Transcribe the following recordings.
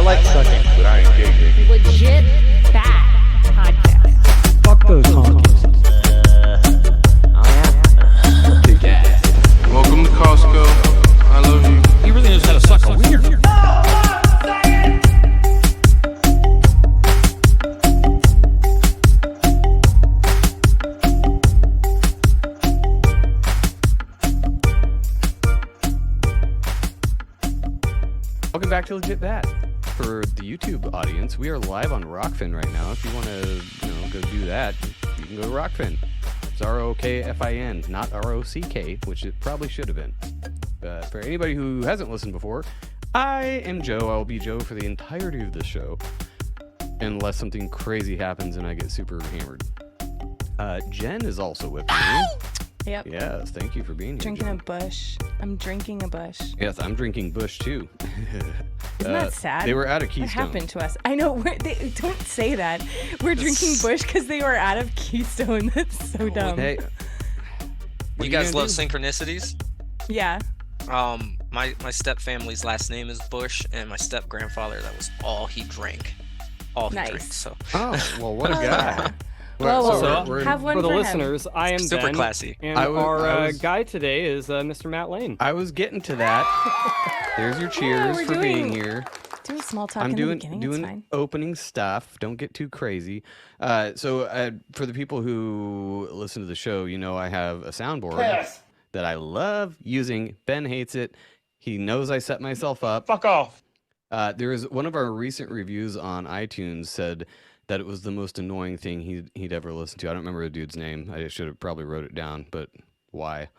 like sucking. But I ain't gay. Legit bad podcast. Fuck those honkies. Welcome to Costco. I love you. He really knows how to suck a wiener. Welcome back to Legit That. For the YouTube audience, we are live on Rockfin right now. If you want to, go do that, you can go to Rockfin. It's R-O-K-F-I-N, not R-O-C-K, which it probably should have been. But for anybody who hasn't listened before, I am Joe. I will be Joe for the entirety of the show, unless something crazy happens and I get super hammered. Jen is also with me. Yep. Yes, thank you for being here. Drinking Jen. a bush. I'm drinking a bush. Yes, I'm drinking Bush too. Isn't that sad? They were out of Keystone. What happened to us? I know. They don't say that. We're drinking Bush because they were out of Keystone. That's so dumb. Hey, You guys love synchronicities? Yeah. My step family's last name is Bush, and my step grandfather, that was all he drank. All he Nice. drank. So Oh, well, what a guy. Well, we're- have one For the him. listeners, I am super Ben, classy. and I was- guy today is Mr. Matt Lane. I was getting to that. There's your cheers we're for being doing- here. Doing small talk I'm in the doing beginning. It's fine. opening stuff. Don't get too crazy. So for the people who listen to the show, I have a soundboard that I love using. Ben hates it. He knows I set myself up. Fuck off. There is one of our recent reviews on iTunes said that it was the most annoying thing he'd ever listened to. I don't remember the dude's name. I should have probably wrote it down, but why?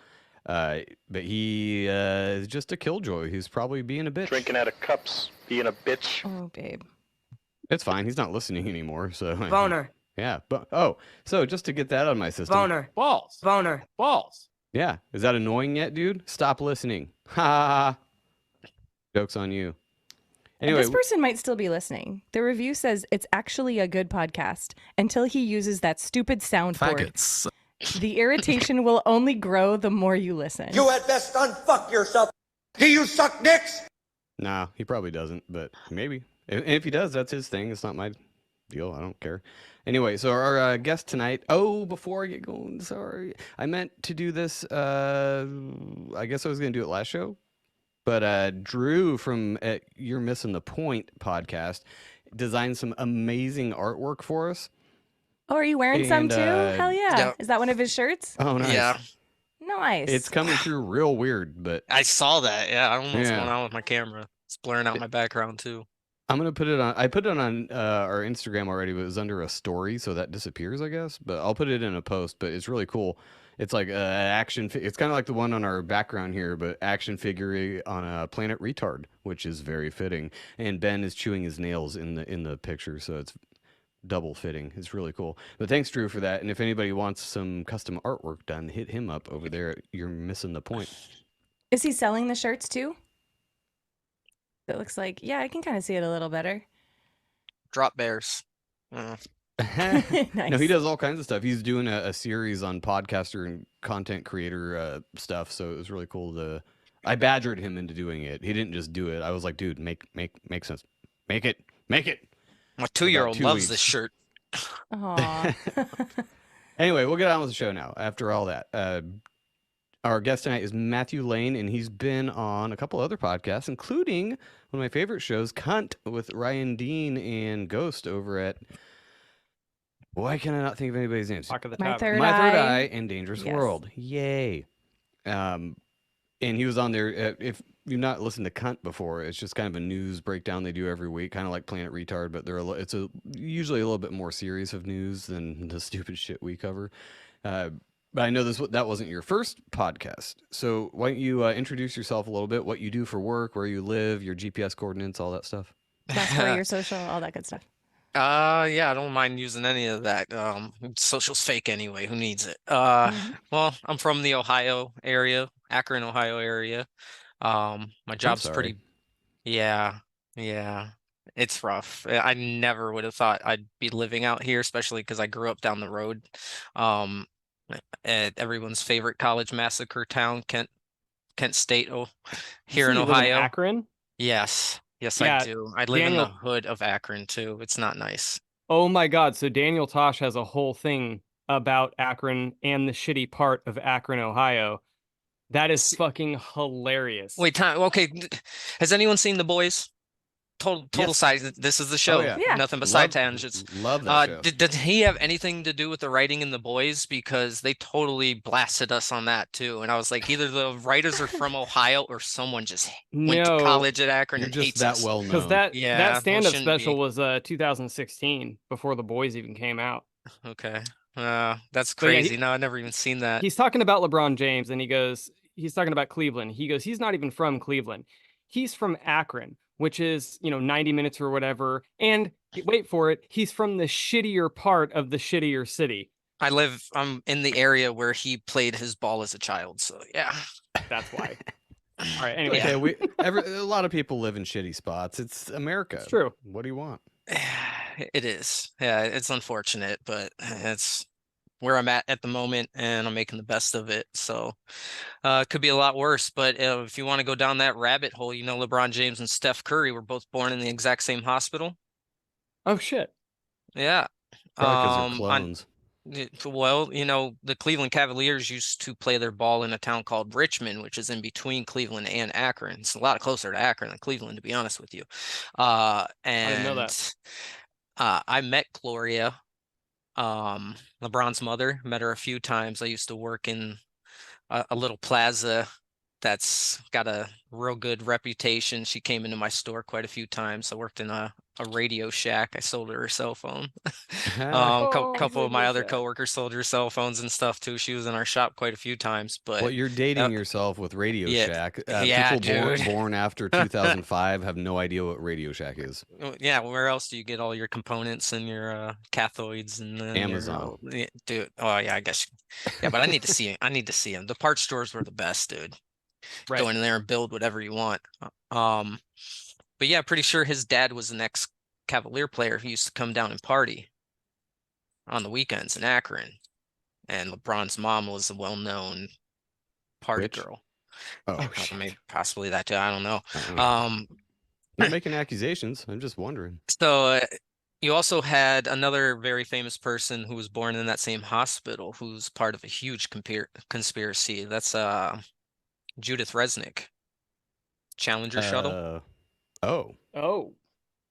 But he is just a killjoy. He's probably being a bitch. Drinking out of cups, being a bitch. Oh, babe. It's fine. He's not listening anymore. So Boner. Yeah. But so just to get that out of my system. Boner. Balls. Boner. Balls. Yeah. Is that annoying yet, dude? Stop listening. Ha ha. Joke's on you. Anyway, This person might still be listening. The review says it's actually a good podcast until he uses that stupid soundboard. The irritation will only grow the more you listen. You had best unfuck yourself. Do you suck dicks? nah, he probably doesn't, but maybe. And if he does, that's his thing. It's not my deal. I don't care. Anyway, so our guest tonight. Oh, before I get going, sorry. I meant to do this. I guess I was going to do it last show. But Drew from You're Missing the Point podcast designed some amazing artwork for us. Oh, are you wearing some And, too? Hell yeah. yeah. Is that one of his shirts? Oh, nice. Yeah, Nice. It's coming through real weird, but I saw that. Yeah, I don't know what's Yeah. going on with my camera. It's blurring out my background too. I'm going to put it on. I put it on our Instagram already, but it was under a story, so that disappears, I guess. But I'll put it in a post, but it's really cool. It's like action. It's kind of like the one on our background here, but action figure on a Planet Retard, which is very fitting. And Ben is chewing his nails in the picture, so it's double fitting. It's really cool. But thanks, Drew, for that. And if anybody wants some custom artwork done, hit him up over there. You're Missing the Point. Is he selling the shirts too? It looks like, yeah, I can kind of see it a little better. Drop bears. Nice. No, he does all kinds of stuff. He's doing a series on podcaster and content creator stuff, so it was really cool I badgered him into doing it. He didn't just do it. I was like, dude, make sense. Make it. My 2-year-old 2 loves weeks. this shirt. Aw. Anyway, we'll get on with the show now. After all that, our guest tonight is Matthew Lane, and he's been on a couple other podcasts, including one of my favorite shows, Cunt, with Ryan Dean and Ghost over at. Why can I not think of anybody's names? Talk of the My tavern. third My Third Eye. Eye and Dangerous Yes. World. Yay. And he was on there. If you've not listened to Cunt before, it's just kind of a news breakdown they do every week, kind of like Planet Retard, but it's usually a little bit more serious of news than the stupid shit we cover. But I know that wasn't your first podcast. So why don't you introduce yourself a little bit, what you do for work, where you live, your GPS coordinates, all that stuff. That's for your social, all that good stuff. Yeah, I don't mind using any of that. Social's fake anyway. Who needs it? Well, I'm from the Ohio area, Akron, Ohio area. My job's sorry. pretty. Yeah. It's rough. I never would have thought I'd be living out here, especially because I grew up down the road. At everyone's favorite college massacre town, Kent State, here in You live Ohio. Akron? Yes. Yes, I Yeah, do. I live in the Daniel. hood of Akron too. It's not nice. Oh my God. So Daniel Tosh has a whole thing about Akron and the shitty part of Akron, Ohio. That is fucking hilarious. Wait, time. Okay, has anyone seen The Boys? Total Yes. size. This is the Oh show. yeah. Yeah. Nothing beside Love tangents. love that show. Did he have anything to do with the writing in The Boys? Because they totally blasted us on that too. And I was like, either the writers are from Ohio or someone just went to No, college at Akron You're and just hates that us. well because known. that Yeah, well, stand-up shouldn't special be. was 2016 before The Boys even came out. Okay. That's But yeah, crazy. No, I've never even seen that. he's talking about LeBron James, and he's talking about Cleveland. He goes, he's not even from Cleveland. He's from Akron, which is, 90 minutes or whatever. And wait for it, he's from the shittier part of the shittier city. I'm in the area where he played his ball as a child. So yeah. That's why. All right. Anyway, Okay, a lot of people live in shitty spots. It's America. it's true. What do you want? It is. Yeah, it's unfortunate, but it's where I'm at the moment, and I'm making the best of it. So it could be a lot worse. But if you want to go down that rabbit hole, LeBron James and Steph Curry were both born in the exact same hospital. Oh shit. Yeah. Probably because they're On clones. well, the Cleveland Cavaliers used to play their ball in a town called Richmond, which is in between Cleveland and Akron. It's a lot closer to Akron than Cleveland, to be honest with you. I didn't know that. I met Gloria, LeBron's mother. Met her a few times. I used to work in a little plaza that's got a real good reputation. She came into my store quite a few times. I worked in a Radio Shack. I sold her cell phone. Oh, Couple of my Radio other Shack. coworkers sold her cell phones and stuff too. She was in our shop quite a few times, but Well, you're dating yourself with Radio yeah, Shack. yeah, People dude. born after 2005 have no idea what Radio Shack is. Yeah, where else do you get all your components and your cathoids and then Amazon. yeah, dude. Oh yeah, I guess. Yeah, but I need to see. I need to see them. The parts stores were the best, dude. Right. Go in there and build whatever you want. But yeah, pretty sure his dad was an ex-Cavalier player who used to come down and party on the weekends in Akron, and LeBron's mom was a well-known party Rich? girl. Oh, Maybe possibly that too. I don't know. I don't know. Not making accusations. I'm just wondering. So you also had another very famous person who was born in that same hospital, who's part of a huge conspiracy. That's Judith Resnick, Challenger shuttle. Oh. Oh.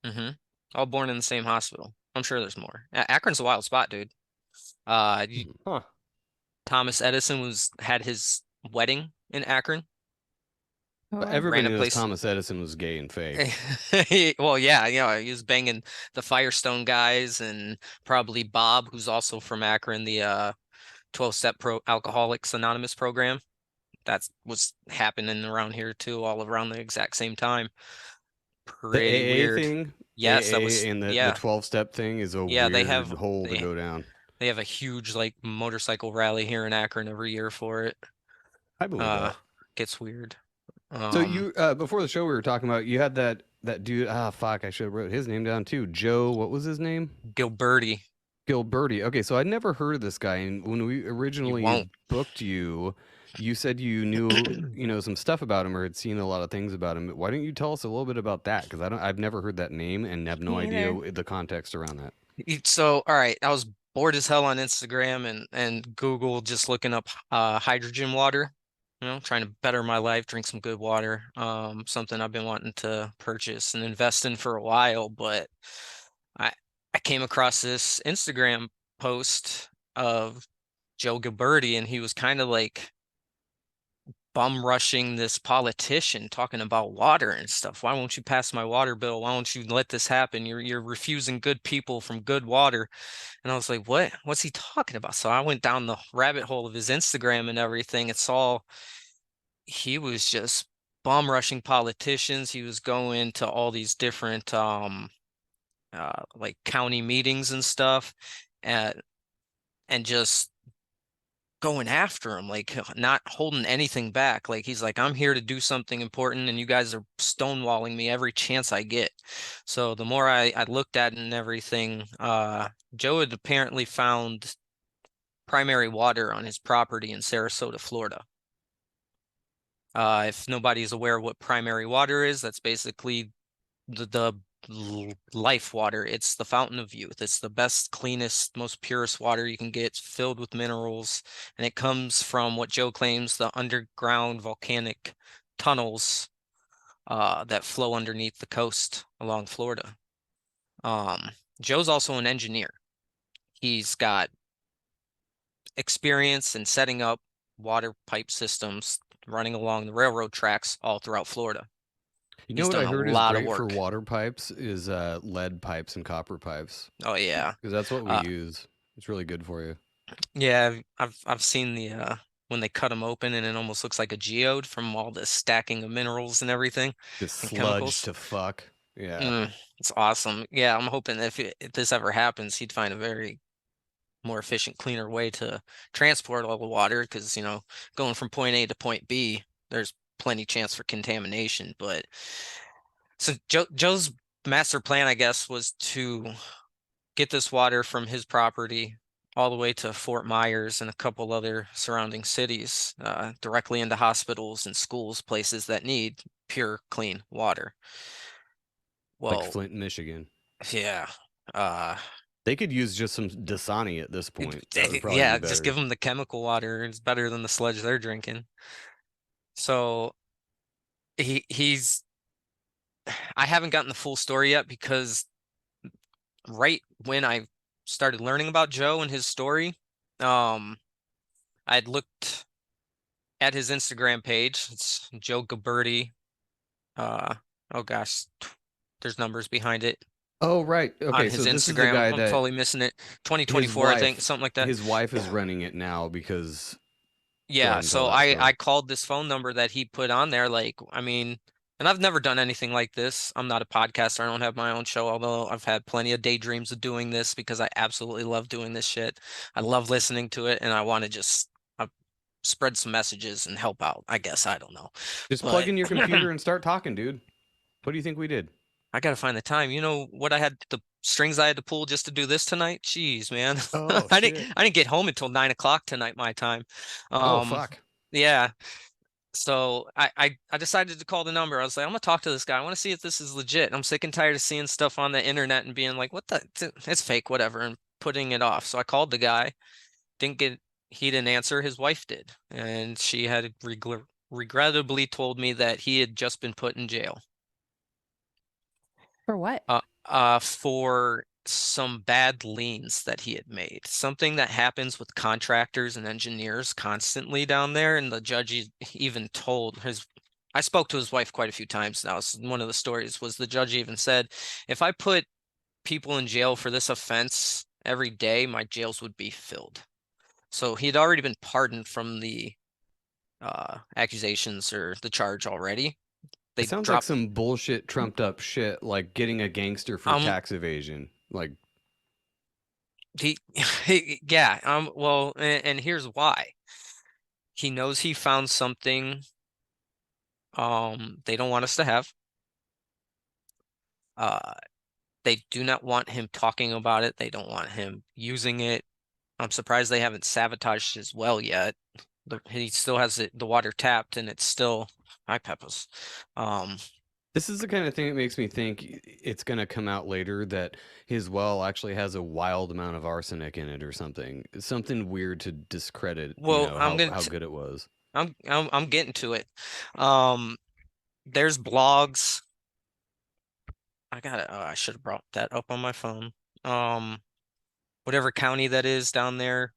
Mm-hmm. All born in the same hospital. I'm sure there's more. Akron's a wild spot, dude. Huh. Thomas Edison had his wedding in Akron. But everybody Random knows place. Thomas Edison was gay and fake. Well, yeah, he was banging the Firestone guys, and probably Bob, who's also from Akron, the 12-step Alcoholics Anonymous program. That was happening around here too, all around the exact same time. Pretty The AA weird. thing? Yes, that AA was and the 12-step thing is a Yeah, they weird have- hole to they- go down. They have a huge motorcycle rally here in Akron every year for it. I believe that. Gets weird. So you before the show we were talking about you had that dude. Fuck, I should have wrote his name down too. Joe, what was his name? Gilberti. Gilberti. Okay, so I'd never heard of this guy, and when we originally won't. booked you, you said you knew some stuff about him or had seen a lot of things about him. Why don't you tell us a little bit about that? Because I've never heard that name and have no Me idea either. the context around that. So, all right, I was bored as hell on Instagram and Google, just looking up hydrogen water, trying to better my life, drink some good water. Something I've been wanting to purchase and invest in for a while, but I came across this Instagram post of Joe Gilberti, and he was kind of like bum rushing this politician, talking about water and stuff. Why won't you pass my water bill? Why won't you let this happen? You're refusing good people from good water. And I was like, what's he talking about? So I went down the rabbit hole of his Instagram and everything, and saw he was just bum rushing politicians. He was going to all these different like county meetings and stuff, and just going after him, like not holding anything back. Like he's like, I'm here to do something important, and you guys are stonewalling me every chance I get. So the more I looked at it and everything, Joe had apparently found primary water on his property in Sarasota, Florida. If nobody's aware of what primary water is, that's basically life water. It's the fountain of youth. It's the best, cleanest, most purest water you can get. It's filled with minerals, and it comes from what Joe claims the underground volcanic tunnels that flow underneath the coast along Florida. Joe's also an engineer. He's got experience in setting up water pipe systems running along the railroad tracks all throughout Florida. You know He's what I done a heard is lot of great for work. water pipes is lead pipes and copper pipes Oh yeah. because that's what we Uh, use. It's really good for you. yeah, I've seen the when they cut them open and it almost looks like a geode from all the stacking of minerals and everything Just and sludge chemicals. to fuck. Yeah. It's awesome. Yeah, I'm hoping if this ever happens, he'd find a very more efficient, cleaner way to transport all the water because, going from point A to point B, there's plenty chance for contamination. But so Joe's master plan, I guess, was to get this water from his property all the way to Fort Myers and a couple other surrounding cities, directly into hospitals and schools, places that need pure, clean water. Like Well, Flint, Michigan. yeah. Uh, They could use just some Dasani at this point. That would probably be yeah, just give better. them the chemical water. It's better than the sludge they're drinking. So he's I haven't gotten the full story yet because right when I started learning about Joe and his story, I'd looked at his Instagram page. It's Joe Gabberty. Oh gosh, there's numbers behind it Oh, right. on Okay, his so this is the Instagram. guy I'm that totally missing it. his 2024, I think, wife something like that. his wife is running it now because go Yeah, ahead and tell so that I story. called this phone number that he put on there. Like, I mean, and I've never done anything like this. I'm not a podcaster. I don't have my own show, although I've had plenty of daydreams of doing this because I absolutely love doing this shit. I love listening to it, and I want to just spread some messages and help out. I guess I don't know, Just plug but in your computer and start talking, dude. What do you think we did? I gotta find the time. You know what I had the strings I had to pull just to do this tonight? Jeez, man. Oh I didn't shit. I didn't get home until 9 o'clock tonight, my time. Oh Um, fuck. yeah. So I decided to call the number. I was like, I'm gonna talk to this guy. I want to see if this is legit. I'm sick and tired of seeing stuff on the internet and being like, what the it's fake, whatever, and putting it off. So I called the guy, didn't get he didn't answer, his wife did. And she had regrettably told me that he had just been put in jail. For what? For some bad liens that he had made. Something that happens with contractors and engineers constantly down there. And the judge even told I spoke to his wife quite a few times now. So one of the stories was the judge even said, if I put people in jail for this offense every day, my jails would be filled. So he had already been pardoned from the accusations or the charge already. It They sounds like dropped. some bullshit trumped up shit like getting a gangster for Um, tax evasion. Like He, yeah, well, and here's why. He knows he found something they don't want us to have. Uh they do not want him talking about it. They don't want him using it. I'm surprised they haven't sabotaged his well yet. He still has the water tapped and it's still hi Peppers. Um this is the kind of thing that makes me think it's going to come out later that his well actually has a wild amount of arsenic in it or something. It's something weird to discredit, well, how good it was. I'm getting to it. Um there's blogs. I should have brought that up on my phone. Um whatever county that is down there.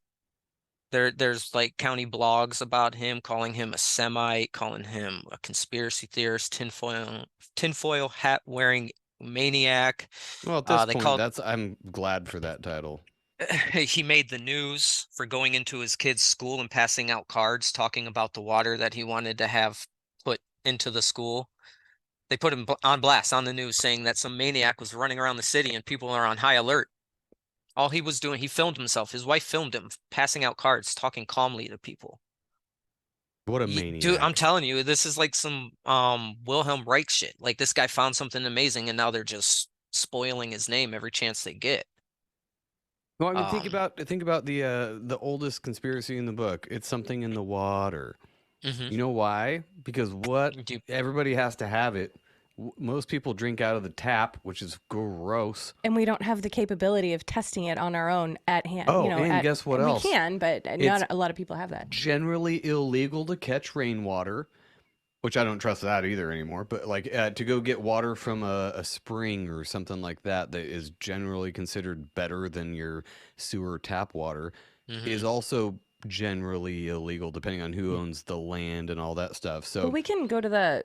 There's like county blogs about him, calling him a Semite, calling him a conspiracy theorist, tinfoil hat wearing maniac. Well, at this They point, called that's I'm glad for that title. he made the news for going into his kid's school and passing out cards talking about the water that he wanted to have put into the school. They put him on blast on the news saying that some maniac was running around the city and people are on high alert. All he was doing, he filmed himself. His wife filmed him passing out cards, talking calmly to people. What a Dude, I'm maniac. telling you, this is like some Wilhelm Reich shit. Like this guy found something amazing and now they're just spoiling his name every chance they get. Well, I mean, Um, think about the oldest conspiracy in the book. It's something in the water. mhm. You know why? Because what You- everybody has to have it. Most people drink out of the tap, which is gross. And we don't have the capability of testing it on our own at hand. Oh, and guess what else? We can, but It's not a lot of people have that. generally illegal to catch rainwater, which I don't trust that either anymore. But like to go get water from a spring or something like that that is generally considered better than your sewer tap water is also generally illegal, depending on who owns the land and all that stuff. So Well, we can go to the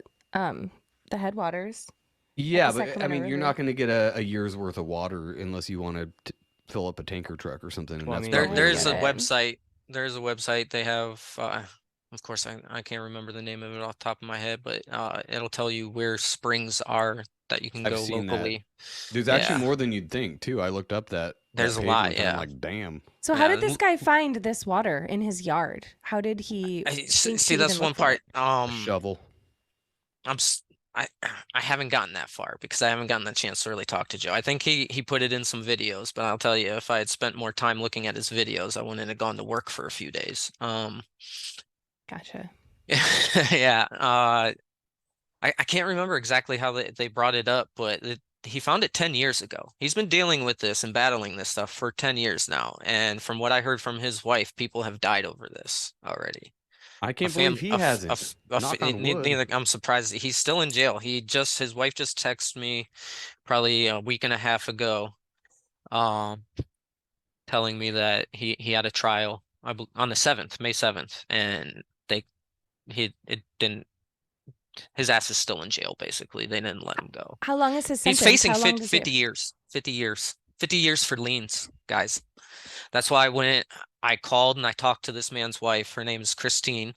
headwaters. yeah, the but I Sacramento mean, you're River. not going to get a year's worth of water unless you want to fill up a tanker truck or something. And Well, I that's mean, probably There's a get it. website. There's a website they have. Of course, I can't remember the name of it off the top of my head, but it'll tell you where springs are that you can I've go seen that. locally. There's Yeah. actually more than you'd think too. I looked up that There's a page lot, once and I'm yeah. like, damn. So how Yeah, did this guy find this water in his yard? How did he think See, to that's even one look for it? part. A shovel. I haven't gotten that far because I haven't gotten the chance to really talk to Joe. I think he put it in some videos, but I'll tell you, if I had spent more time looking at his videos, I wouldn't have gone to work for a few days. Gotcha. Yeah. I can't remember exactly how they brought it up, but he found it 10 years ago. He's been dealing with this and battling this stuff for 10 years now. And from what I heard from his wife, people have died over this already. I A can't fam, believe he a, f- has a, it. f- a Knock fa- on wood. neither, I'm surprised that he's still in jail. His wife just texted me probably a week and a half ago, um, telling me that he had a trial on the 7th, May 7th, and it didn't. His ass is still in jail, basically. They didn't let him go. How long is his He's sentence? facing How long 50, does 50 years. 50 years. 50 years for liens, guys. That's why I called and I talked to this man's wife. Her name is Christine.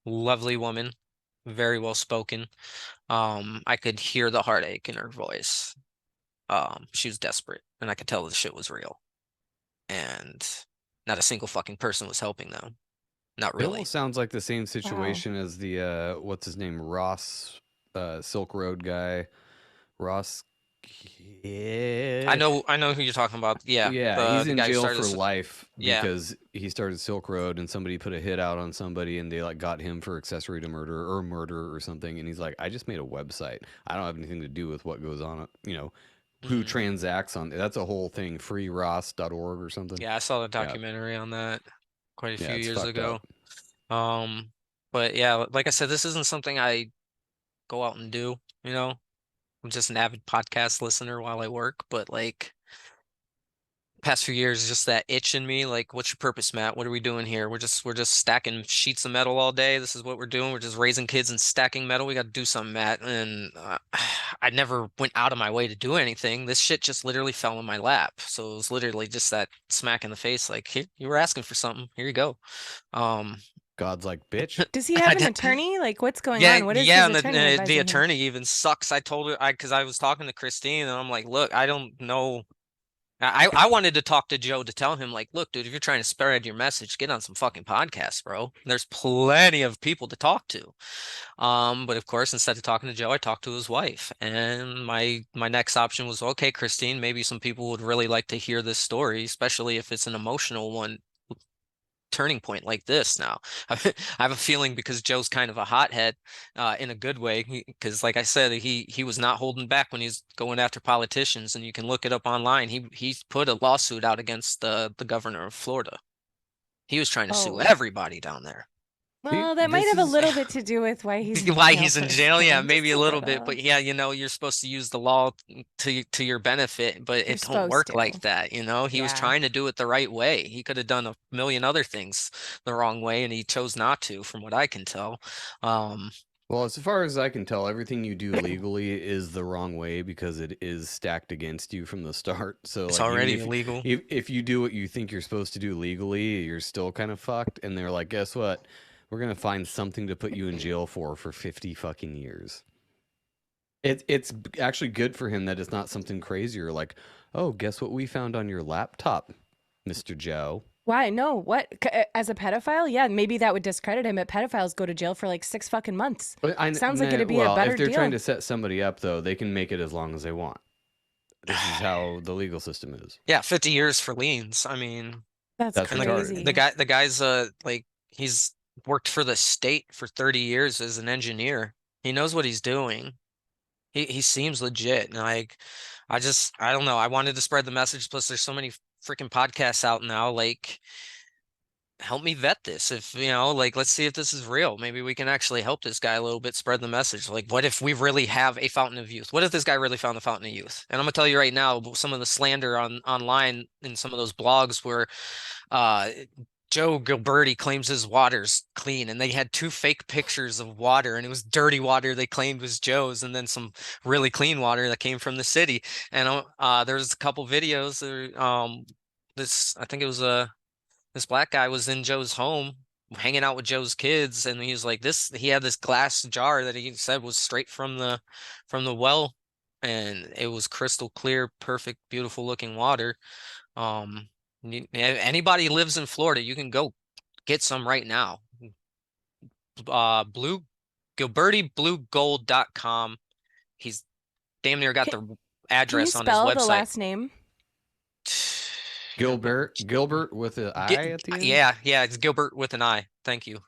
Lovely woman. Very well spoken. I could hear the heartache in her voice. She was desperate, and I could tell the shit was real. And not a single fucking person was helping them. Not It really. almost sounds like the same situation as the what's his name, Ross, Silk Road guy, Ross. I know who you're talking about. Yeah, Yeah, he's the in guy who jail started for this- life Yeah. because he started Silk Road and somebody put a hit out on somebody and they like got him for accessory to murder or murder or something. And he's like, I just made a website. I don't have anything to do with what goes on, who transacts on. That's a whole thing, freeross.org or something. Yeah, I saw the documentary on that quite a Yeah, few it's years fucked ago. up. But yeah, like I said, this isn't something I go out and do, I'm just an avid podcast listener while I work, but like past few years, just that itch in me, like, what's your purpose, Matt? What are we doing here? We're just stacking sheets of metal all day. This is what we're doing. We're just raising kids and stacking metal. We got to do something, Matt. And I never went out of my way to do anything. This shit just literally fell in my lap. So it was literally just that smack in the face, like, here, you were asking for something. Here you go. God's like, bitch. Does he have an attorney? Like, what's going Yeah, on? What is yeah, his and attorney the advising him? attorney even sucks. I told her because I was talking to Christine, and I'm like, look, I don't know. I wanted to talk to Joe to tell him, like, look, dude, if you're trying to spread your message, get on some fucking podcasts, bro. There's plenty of people to talk to. But of course, instead of talking to Joe, I talked to his wife, and my next option was, okay, Christine, maybe some people would really like to hear this story, especially if it's an emotional one. Turning point like this now. I have a feeling because Joe's kind of a hothead in a good way, because like I said, he was not holding back when he's going after politicians, and you can look it up online. He's put a lawsuit out against the governor of Florida. He was trying to sue everybody down there. Well, that might this have a is- little bit to do with why he's in Why jail he's in first jail, yeah, time. maybe Just a little bit, little. but yeah, you're supposed to use the law to your benefit, but You're it don't work supposed like to. that, He was Yeah. trying to do it the right way. He could have done a million other things the wrong way, and he chose not to, from what I can tell. Well, as far as I can tell, everything you do legally is the wrong way because it is stacked against you from the start. So It's like, even already if, illegal. if you do what you think you're supposed to do legally, you're still kind of fucked. And they're like, guess what? We're gonna find something to put you in jail for 50 fucking years. It's actually good for him that it's not something crazier like, oh, guess what we found on your laptop, Mr. Joe. Why? No. What? As a pedophile? Yeah, maybe that would discredit him. But pedophiles go to jail for like 6 fucking months. Sounds like it'd be a better if they're deal. trying to set somebody up, though, they can make it as long as they want. This is how the legal system is. Yeah, 50 years for liens. I mean, That's That's retarded. crazy. the guy's like he's worked for the state for 30 years as an engineer. He knows what he's doing. He seems legit. And I don't know. I wanted to spread the message. Plus, there's so many freaking podcasts out now. Like, help me vet this. If like, let's see if this is real. Maybe we can actually help this guy a little bit, spread the message. Like, what if we really have a fountain of youth? What if this guy really found the fountain of youth? And I'm gonna tell you right now, some of the slander online in some of those blogs where uh Joe Gilberti claims his water's clean, and they had two fake pictures of water, and it was dirty water they claimed was Joe's, and then some really clean water that came from the city. And there's a couple videos. This I think it was this black guy was in Joe's home hanging out with Joe's kids, and he was like he had this glass jar that he said was straight from the well, and it was crystal clear, perfect, beautiful looking water. Anybody lives in Florida, you can go get some right now. Blue GilbertiBlueGold.com. He's damn near got the Can you address on his spell the website. last name? Gilbert with an I at the end. Yeah, it's Gilbert with an I. Thank you.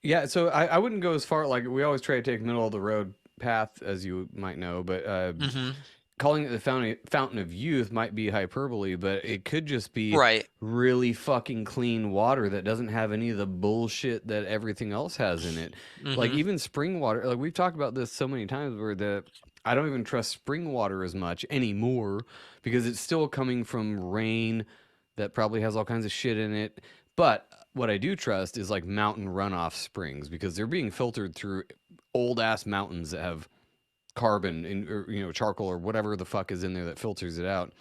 Yeah, so I wouldn't go as far. Like, we always try to take middle of the road path, as you might know, but calling it the fountain of youth might be hyperbole, but it could just be Right. really fucking clean water that doesn't have any of the bullshit that everything else has in it. Like, even spring water, like we've talked about this so many times, where I don't even trust spring water as much anymore because it's still coming from rain that probably has all kinds of shit in it. But what I do trust is like mountain runoff springs, because they're being filtered through old ass mountains that have carbon or charcoal or whatever the fuck is in there that filters it out.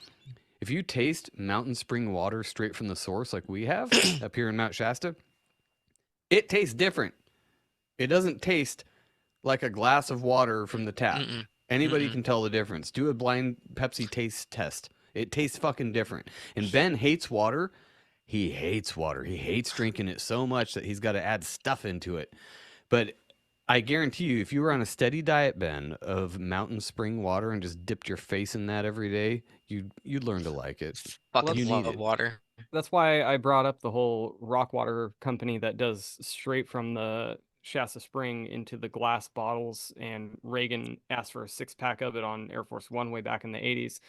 If you taste mountain spring water straight from the source like we have up here in Mount Shasta, it tastes different. It doesn't taste like a glass of water from the tap. Anybody can tell the difference. Do a blind Pepsi taste test. It tastes fucking different. And Ben hates water. He hates water. He hates drinking it so much that he's got to add stuff into it. But I guarantee you, if you were on a steady diet, Ben, of mountain spring water and just dipped your face in that every day, you'd learn to like it. Fucking You love need it. water. That's why I brought up the whole rock water company that does straight from the Shasta Spring into the glass bottles, and Reagan asked for a 6-pack of it on Air Force One way back in the 80s,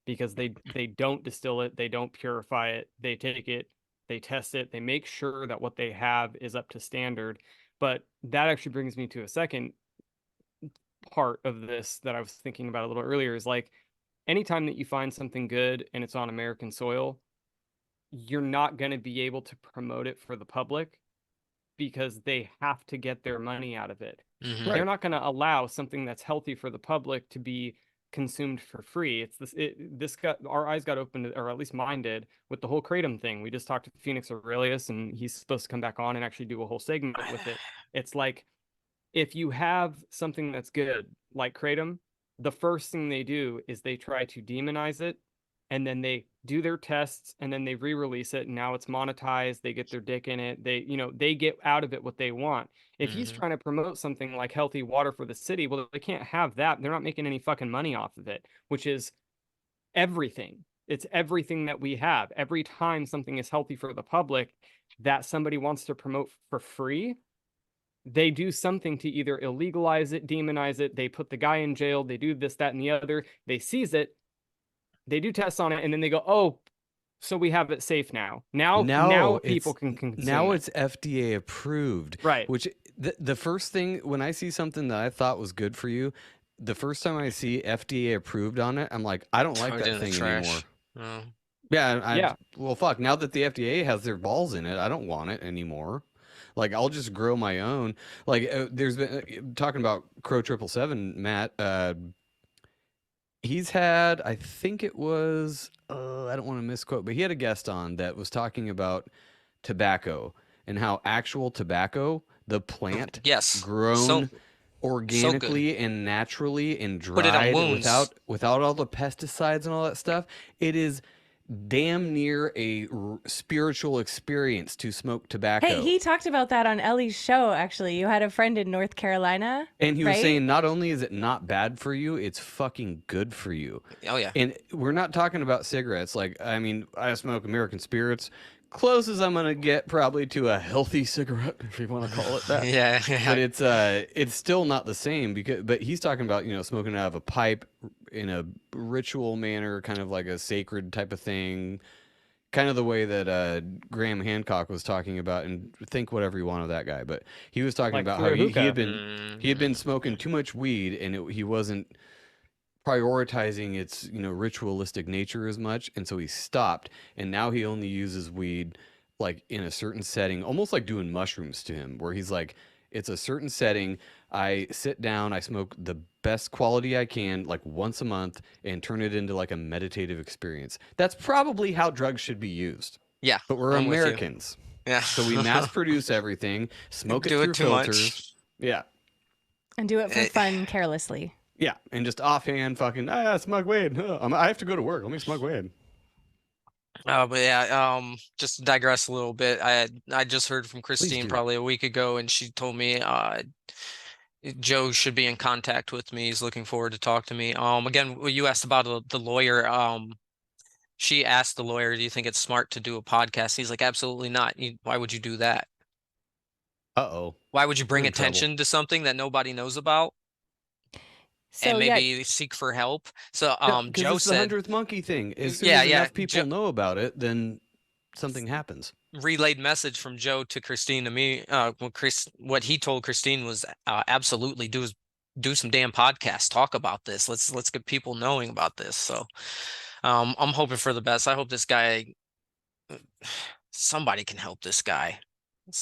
because they don't distill it, they don't purify it, they take it, they test it, they make sure that what they have is up to standard. But that actually brings me to a second part of this that I was thinking about a little earlier, is like, anytime that you find something good and it's on American soil, you're not going to be able to promote it for the public because they have to get their money out of it. They're not going to allow something that's healthy for the public to be consumed for free. It's this got our eyes got opened, or at least mine did, with the whole kratom thing. We just talked to Phoenix Aurelius, and he's supposed to come back on and actually do a whole segment with it. It's like, if you have something that's good like kratom, the first thing they do is they try to demonize it, and then they do their tests, and then they re-release it, and now it's monetized, they get their dick in it, they get out of it what they want. If he's trying to promote something like healthy water for the city, well, they can't have that. They're not making any fucking money off of it, which is everything. It's everything that we have. Every time something is healthy for the public that somebody wants to promote for free, they do something to either illegalize it, demonize it, they put the guy in jail, they do this, that, and the other, they seize it, they do tests on it, and then they go, oh, so we have it safe now. Now people can consume Now it. it's FDA approved. Right. Which the first thing, when I see something that I thought was good for you, the first time I see FDA approved on it, I'm like, I don't like that thing anymore. Yeah, well, fuck. Now that the FDA has their balls in it, I don't want it anymore. Like, I'll just grow my own. Like, there's been talking about Crow 777, Matt. He's had, I think it was, I don't want to misquote, but he had a guest on that was talking about tobacco and how actual tobacco, the plant, grown organically and naturally and Put it on dried wounds. without all the pesticides and all that stuff, it is damn near a spiritual experience to smoke tobacco. Hey, he talked about that on Ellie's show, actually. You had a friend in North Carolina. And he was right? saying not only is it not bad for you, it's fucking good for you. Oh yeah. And we're not talking about cigarettes. Like, I mean, I smoke American Spirits. Close as I'm gonna get probably to a healthy cigarette, if you want to call it that. Yeah. But it's still not the same but he's talking about, smoking out of a pipe in a ritual manner, kind of like a sacred type of thing. Kind of the way that Graham Hancock was talking about, and think whatever you want of that guy, but he was talking Like about through how a he hookah. had been smoking too much weed, and he wasn't prioritizing its ritualistic nature as much, and so he stopped, and now he only uses weed like in a certain setting, almost like doing mushrooms to him, where he's like, it's a certain setting, I sit down, I smoke the best quality I can like once a month and turn it into like a meditative experience. That's probably how drugs should be used. Yeah. But we're I'm with you. Americans, Yeah. so we mass produce everything, smoke it Do through it too filters. much. Yeah. And do it for fun, carelessly. Yeah, and just offhand fucking, smoke weed. I have to go to work. Let me smoke weed. But yeah, just to digress a little bit. I just heard from Christine do. probably a week ago, and she told me Joe should be in contact with me. He's looking forward to talk to me. Again, you asked about the lawyer. She asked the lawyer, "Do you think it's smart to do a podcast?" He's like, "Absolutely not. Why would you do that? Uh-oh. Why would you bring We're in trouble. attention to something that nobody knows about So and yeah, maybe seek for help?" So Because Joe it's the said, 100th monkey thing. As soon Yeah, as yeah, enough people Joe- know about it, then something happens. relayed message from Joe to Christine to me. What he told Christine was absolutely do some damn podcasts, talk about this. Let's get people knowing about this. So I'm hoping for the best. I hope this guy, somebody can help this guy.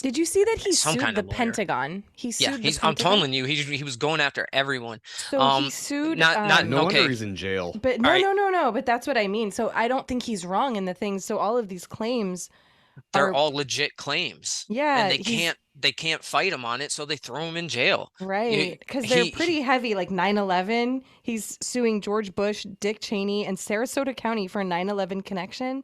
did you see that he Some sued kind the of lawyer. Pentagon? He sued Yeah, the I'm Pentagon. telling you, he was going after everyone. So he sued. not- No Okay. wonder he's in jail. But no, All right. no. But that's what I mean. So I don't think he's wrong in the things. So all of these claims, They're are- all legit claims. Yeah, and he's- they can't fight him on it, so they throw him in jail. right? Because they're he- pretty heavy. Like 9/11, he's suing George Bush, Dick Cheney, and Sarasota County for a 9/11 connection.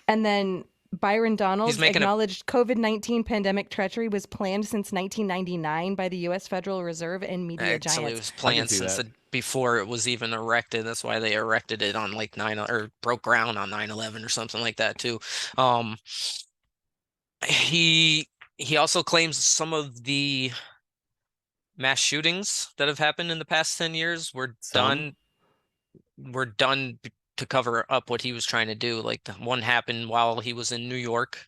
And then Byron Donalds making a- acknowledged COVID-19 pandemic treachery was planned since 1999 by the U.S. Federal Reserve and media Actually, it giants. was planned see since that. before it was even erected. That's why they erected it on like or broke ground on 9/11 or something like that too. He also claims some of the mass shootings that have happened in the past 10 years were Some? done to cover up what he was trying to do. Like the one happened while he was in New York,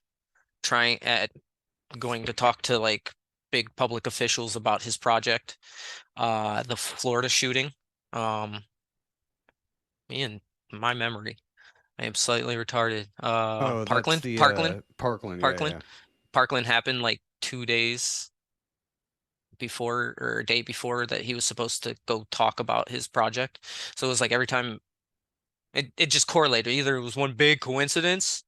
going to talk to like big public officials about his project. The Florida shooting. Me and my memory, I am slightly retarded. That's Parkland, the, Parkland, Parkland. Parkland. Yeah. Parkland happened like 2 days before or a day before that he was supposed to go talk about his project. So it was like every time it just correlated. Either it was one big coincidence.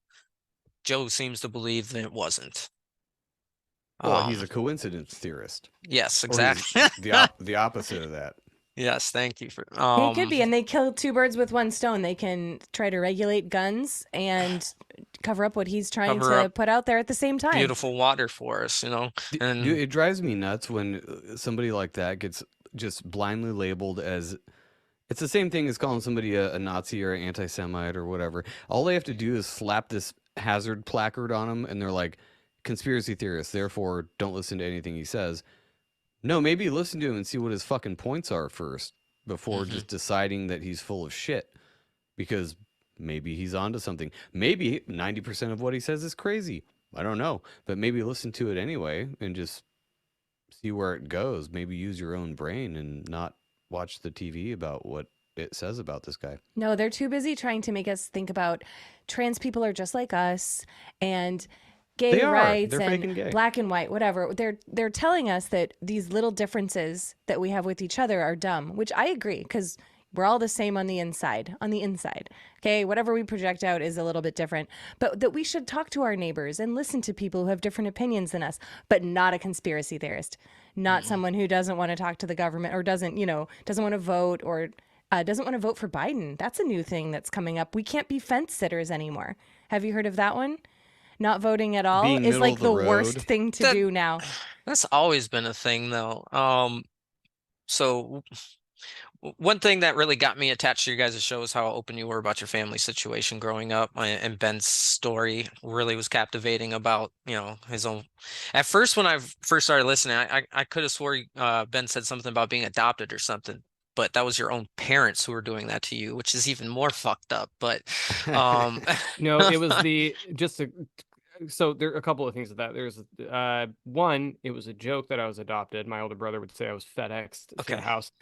Joe seems to believe that it wasn't. Well, he's a coincidence theorist. Yes, Or exactly. he's the opposite of that. Yes, thank you for It could be, and they kill two birds with one stone. They can try to regulate guns and cover up what he's trying Cover to up put out there at the same time. beautiful water for us, and Dude, it drives me nuts when somebody like that gets just blindly labeled as. It's the same thing as calling somebody a Nazi or an anti-Semite or whatever. All they have to do is slap this hazard placard on them, and they're like, conspiracy theorists, therefore don't listen to anything he says. No, maybe listen to him and see what his fucking points are first before just deciding that he's full of shit. Because maybe he's onto something. Maybe 90% of what he says is crazy. I don't know. But maybe listen to it anyway and just see where it goes. Maybe use your own brain and not watch the TV about what it says about this guy. No, they're too busy trying to make us think about trans people are just like us and gay They are. rights They're fake and and gay. black and white, whatever. They're telling us that these little differences that we have with each other are dumb, which I agree, because we're all the same on the inside. Okay, whatever we project out is a little bit different, but that we should talk to our neighbors and listen to people who have different opinions than us, but not a conspiracy theorist, not someone who doesn't want to talk to the government or doesn't want to vote or doesn't want to vote for Biden. That's a new thing that's coming up. We can't be fence sitters anymore. Have you heard of that one? Not voting at all Being is middle like of the the worst road. thing to That do now. that's always been a thing though. So one thing that really got me attached to you guys' show is how open you were about your family situation growing up, and Ben's story really was captivating about, his own. At first, when I first started listening, I could have swore Ben said something about being adopted or something, but that was your own parents who were doing that to you, which is even more fucked up. But um, No, it was so there are a couple of things with that. There's one, it was a joke that I was adopted. My older brother would say I was FedExed to the okay, house.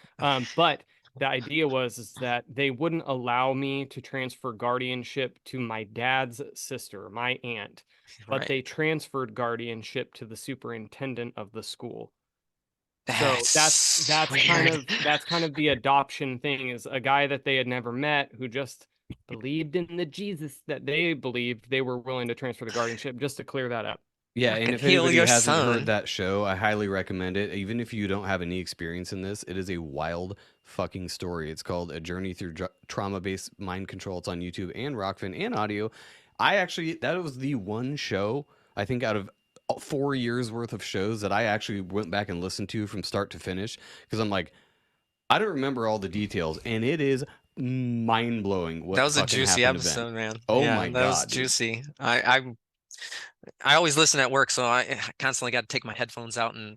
But the idea is that they wouldn't allow me to transfer guardianship to my dad's sister, my aunt, but right. they transferred guardianship to the superintendent of the school. So That's weird. that's kind of the adoption thing, is a guy that they had never met who just believed in the Jesus that they believed, they were willing to transfer the guardianship, just to clear that up. Yeah, and Fucking if heal anybody your hasn't heard son. that show, I highly recommend it. Even if you don't have any experience in this, it is a wild fucking story. It's called A Journey Through Trauma-Based Mind Control. It's on YouTube and Rockfin and audio. That was the one show, I think, out of 4 years worth of shows that I actually went back and listened to from start to finish, because I'm like, I don't remember all the details, and it is mind-blowing That what was a fucking juicy happened to Ben. episode, man. Oh Yeah, my that was God, dude. juicy. I always listen at work, so I constantly got to take my headphones out and,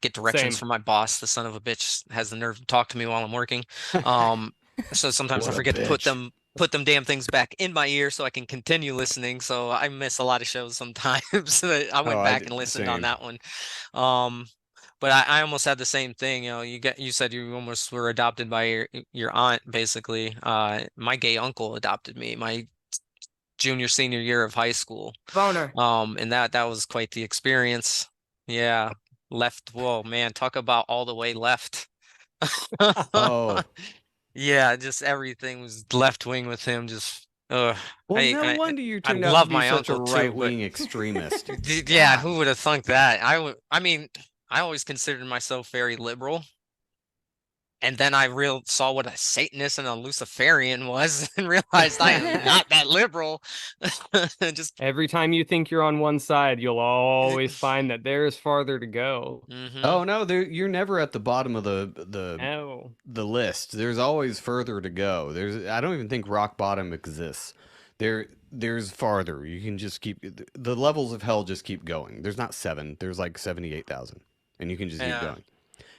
get directions Same. from my boss. The son of a bitch has the nerve to talk to me while I'm working. Um, so sometimes I What a forget to put bitch. them damn things back in my ear so I can continue listening. So I miss a lot of shows sometimes. I Oh, went back and listened on same. that one. Um, but I almost had the same thing. You said you almost were adopted by your aunt, basically. My gay uncle adopted me. My junior senior year of high school. Boner. And that was quite the experience. Yeah. Left, whoa, man, talk about all the way left. Oh, Yeah, just everything was left wing with him. Just well, I, no I wonder you I turned out to love be my such a uncle too, but right-wing extremist. yeah, God. who would have thunk that? I mean, I always considered myself very liberal. And then I saw what a Satanist and a Luciferian was and realized I am not that liberal. Just Every time you think you're on one side, you'll always find that there's farther to go. hmm Oh no, you're never at the bottom of Oh. the list. There's always further to go. I don't even think rock bottom exists. There's farther. You can just keep the levels of hell just keep going. There's not 7. There's like 78,000, and you can just keep yeah, going.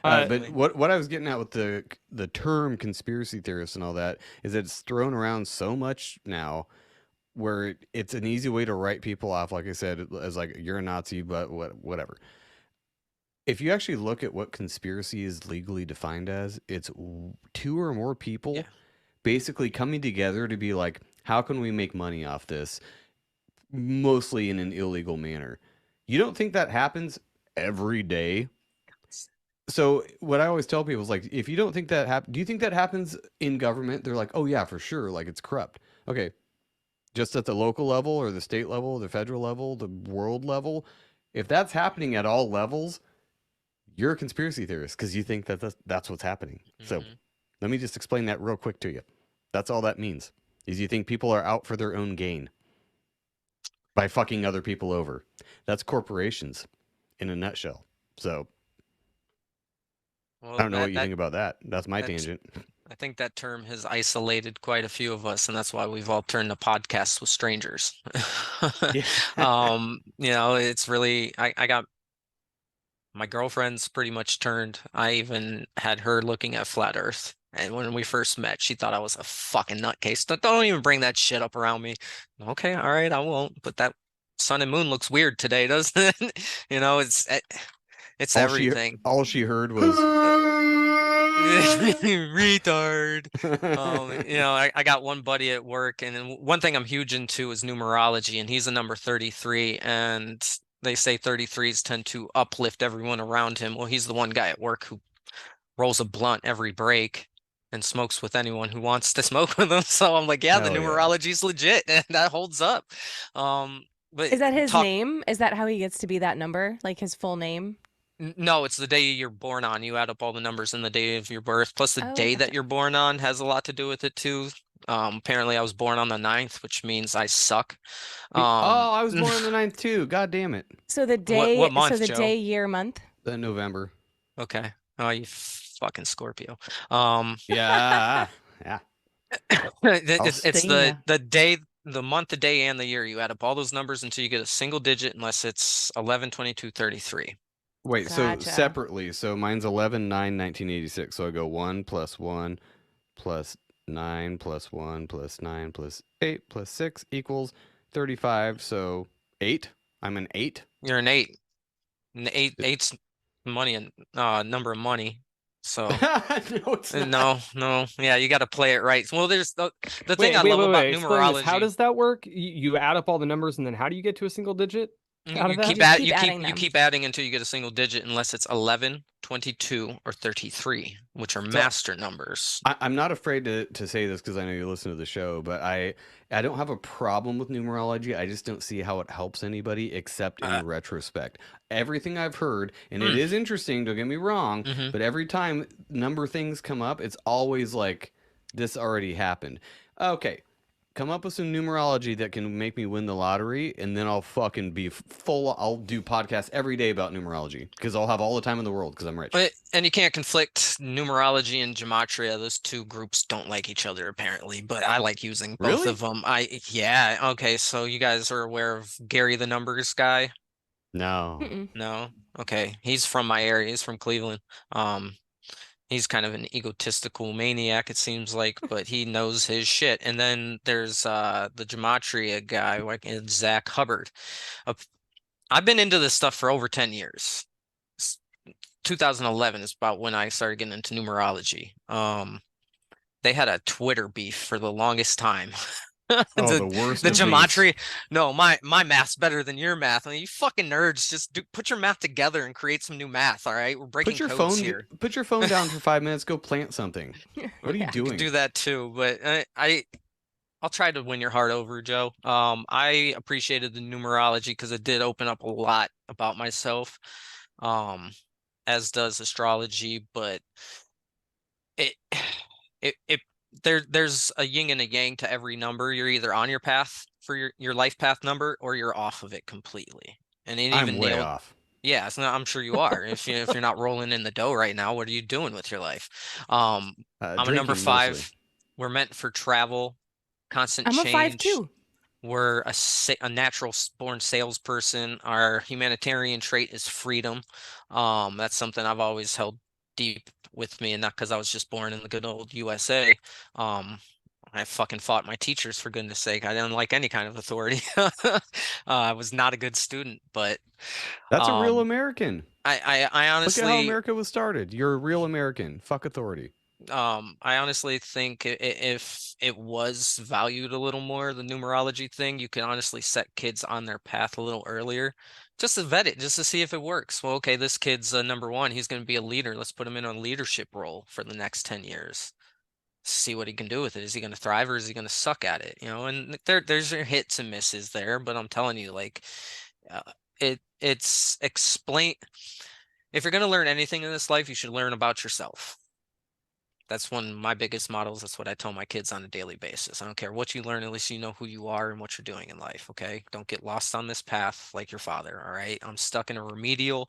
But definitely. what I was getting at with the term conspiracy theorist and all that is that it's thrown around so much now, where it's an easy way to write people off, like I said, as like you're a Nazi, but whatever. If you actually look at what conspiracy is legally defined as, it's two or more Yeah. people basically coming together to be like, how can we make money off this, mostly in an illegal manner. You don't think that happens every day? So what I always tell people is like, if you don't think that do you think that happens in government? They're like, oh yeah, for sure, like it's corrupt. Okay, just at the local level or the state level, the federal level, the world level, if that's happening at all levels, you're a conspiracy theorist because you think that that's what's happening. So hmm let me just explain that real quick to you. That's all that means, is you think people are out for their own gain by fucking other people over. That's corporations in a nutshell. So I Well, don't know what you think about that. That's my that's tangent. I think that term has isolated quite a few of us, and that's why we've all turned to podcasts with strangers. Yeah. It's really I got my girlfriend's pretty much turned. I even had her looking at flat Earth. And when we first met, she thought I was a fucking nutcase. Don't even bring that shit up around me. Okay, all right, I won't. But that sun and moon looks weird today, doesn't it? It's all she everything. all she heard was Retard. I got one buddy at work, and then one thing I'm huge into is numerology, and he's a number 33, and they say 33s tend to uplift everyone around him. Well, he's the one guy at work who rolls a blunt every break and smokes with anyone who wants to smoke with him. So I'm like, yeah, the hell yeah. numerology's legit, and that holds up. But Is that his talk name? Is that how he gets to be that number? Like his full name? No, it's the day you're born on. You add up all the numbers in the day of your birth, plus the Oh, day that gotcha. you're born on has a lot to do with it too. Apparently I was born on the 9th, which means I suck. Oh, Um, I was born on the 9th too. God damn it. So the what so month, the Joe? day, year, month. That November. Okay. Oh, you fucking Scorpio. Yeah. Yeah. I'll It's stain ya. the day, the month, the day, and the year. You add up all those numbers until you get a single digit, unless it's 11, 22, 33. Wait, so Gotcha. separately. So mine's 11/9/1986. So I go 1 plus 1 plus 9 plus 1 plus 9 plus 8 plus 6 equals 35. So 8. I'm an 8. You're an 8. And eight's money and number of money. So No, it's not. no, yeah, you got to play it right. Well, there's the thing I Wait, love about Explain this. How numerology. does that work? You add up all the numbers and then how do you get to a single digit out of You that? keep just keep adding you them. keep adding until you get a single digit, unless it's 11, 22, or 33, which are So master numbers. I'm not afraid to say this because I know you listen to the show, but I don't have a problem with numerology. I just don't see how it helps anybody except Uh, in retrospect. Everything I've heard, and it mm, is interesting, don't get me wrong, hmm but every time number things come up, it's always like this already happened. Okay, come up with some numerology that can make me win the lottery, and then I'll fucking be full. I'll do podcasts every day about numerology because I'll have all the time in the world because I'm rich. And you can't conflict numerology and gematria. Those two groups don't like each other apparently, but I like using both Really? of them. Yeah, okay, so you guys are aware of Gary the Numbers guy? No. Mm-mm. No? Okay. He's from my area. He's from Cleveland. Um, he's kind of an egotistical maniac, it seems like, but he knows his shit. And then there's the gematria guy, like Zach Hubbard. Uh, I've been into this stuff for over 10 years. 2011 is about when I started getting into numerology. They had a Twitter beef for the longest time. Oh, the the worst the of beefs. gematria. No, my math's better than your math. I mean, you fucking nerds, just put your math together and create some new math. All right, we're breaking codes here. Put your phone down for 5 minutes. Go plant something. What are you Yeah. You could doing? do that too, but I'll try to win your heart over, Joe. I appreciated the numerology because it did open up a lot about myself, um, as does astrology, but it it there's a yin and a yang to every number. You're either on your path for your life path number or you're off of it completely. And it I'm even way nailed, off. yeah, so I'm sure you are. If you're not rolling in the dough right now, what are you doing with your life? I'm a number Drinking mostly. 5. We're meant for travel, constant I'm a 5 change. too. We're a natural born salesperson. Our humanitarian trait is freedom. That's something I've always held deep with me, and not because I was just born in the good old USA. I fucking fought my teachers, for goodness sake. I didn't like any kind of authority. I was not a good student, but That's a real um, American. I Look at how honestly America was started. You're a real American. Fuck authority. I honestly think if it was valued a little more, the numerology thing, you can honestly set kids on their path a little earlier, just to vet it, just to see if it works. Well, okay, this kid's number 1. He's going to be a leader. Let's put him in a leadership role for the next 10 years. See what he can do with it. Is he going to thrive or is he going to suck at it? And there's your hits and misses there, but I'm telling you, like, uh, it's explain. If you're going to learn anything in this life, you should learn about yourself. That's one of my biggest models. That's what I tell my kids on a daily basis. I don't care what you learn, at least you know who you are and what you're doing in life. Okay. Don't get lost on this path like your father. All right. I'm stuck in a remedial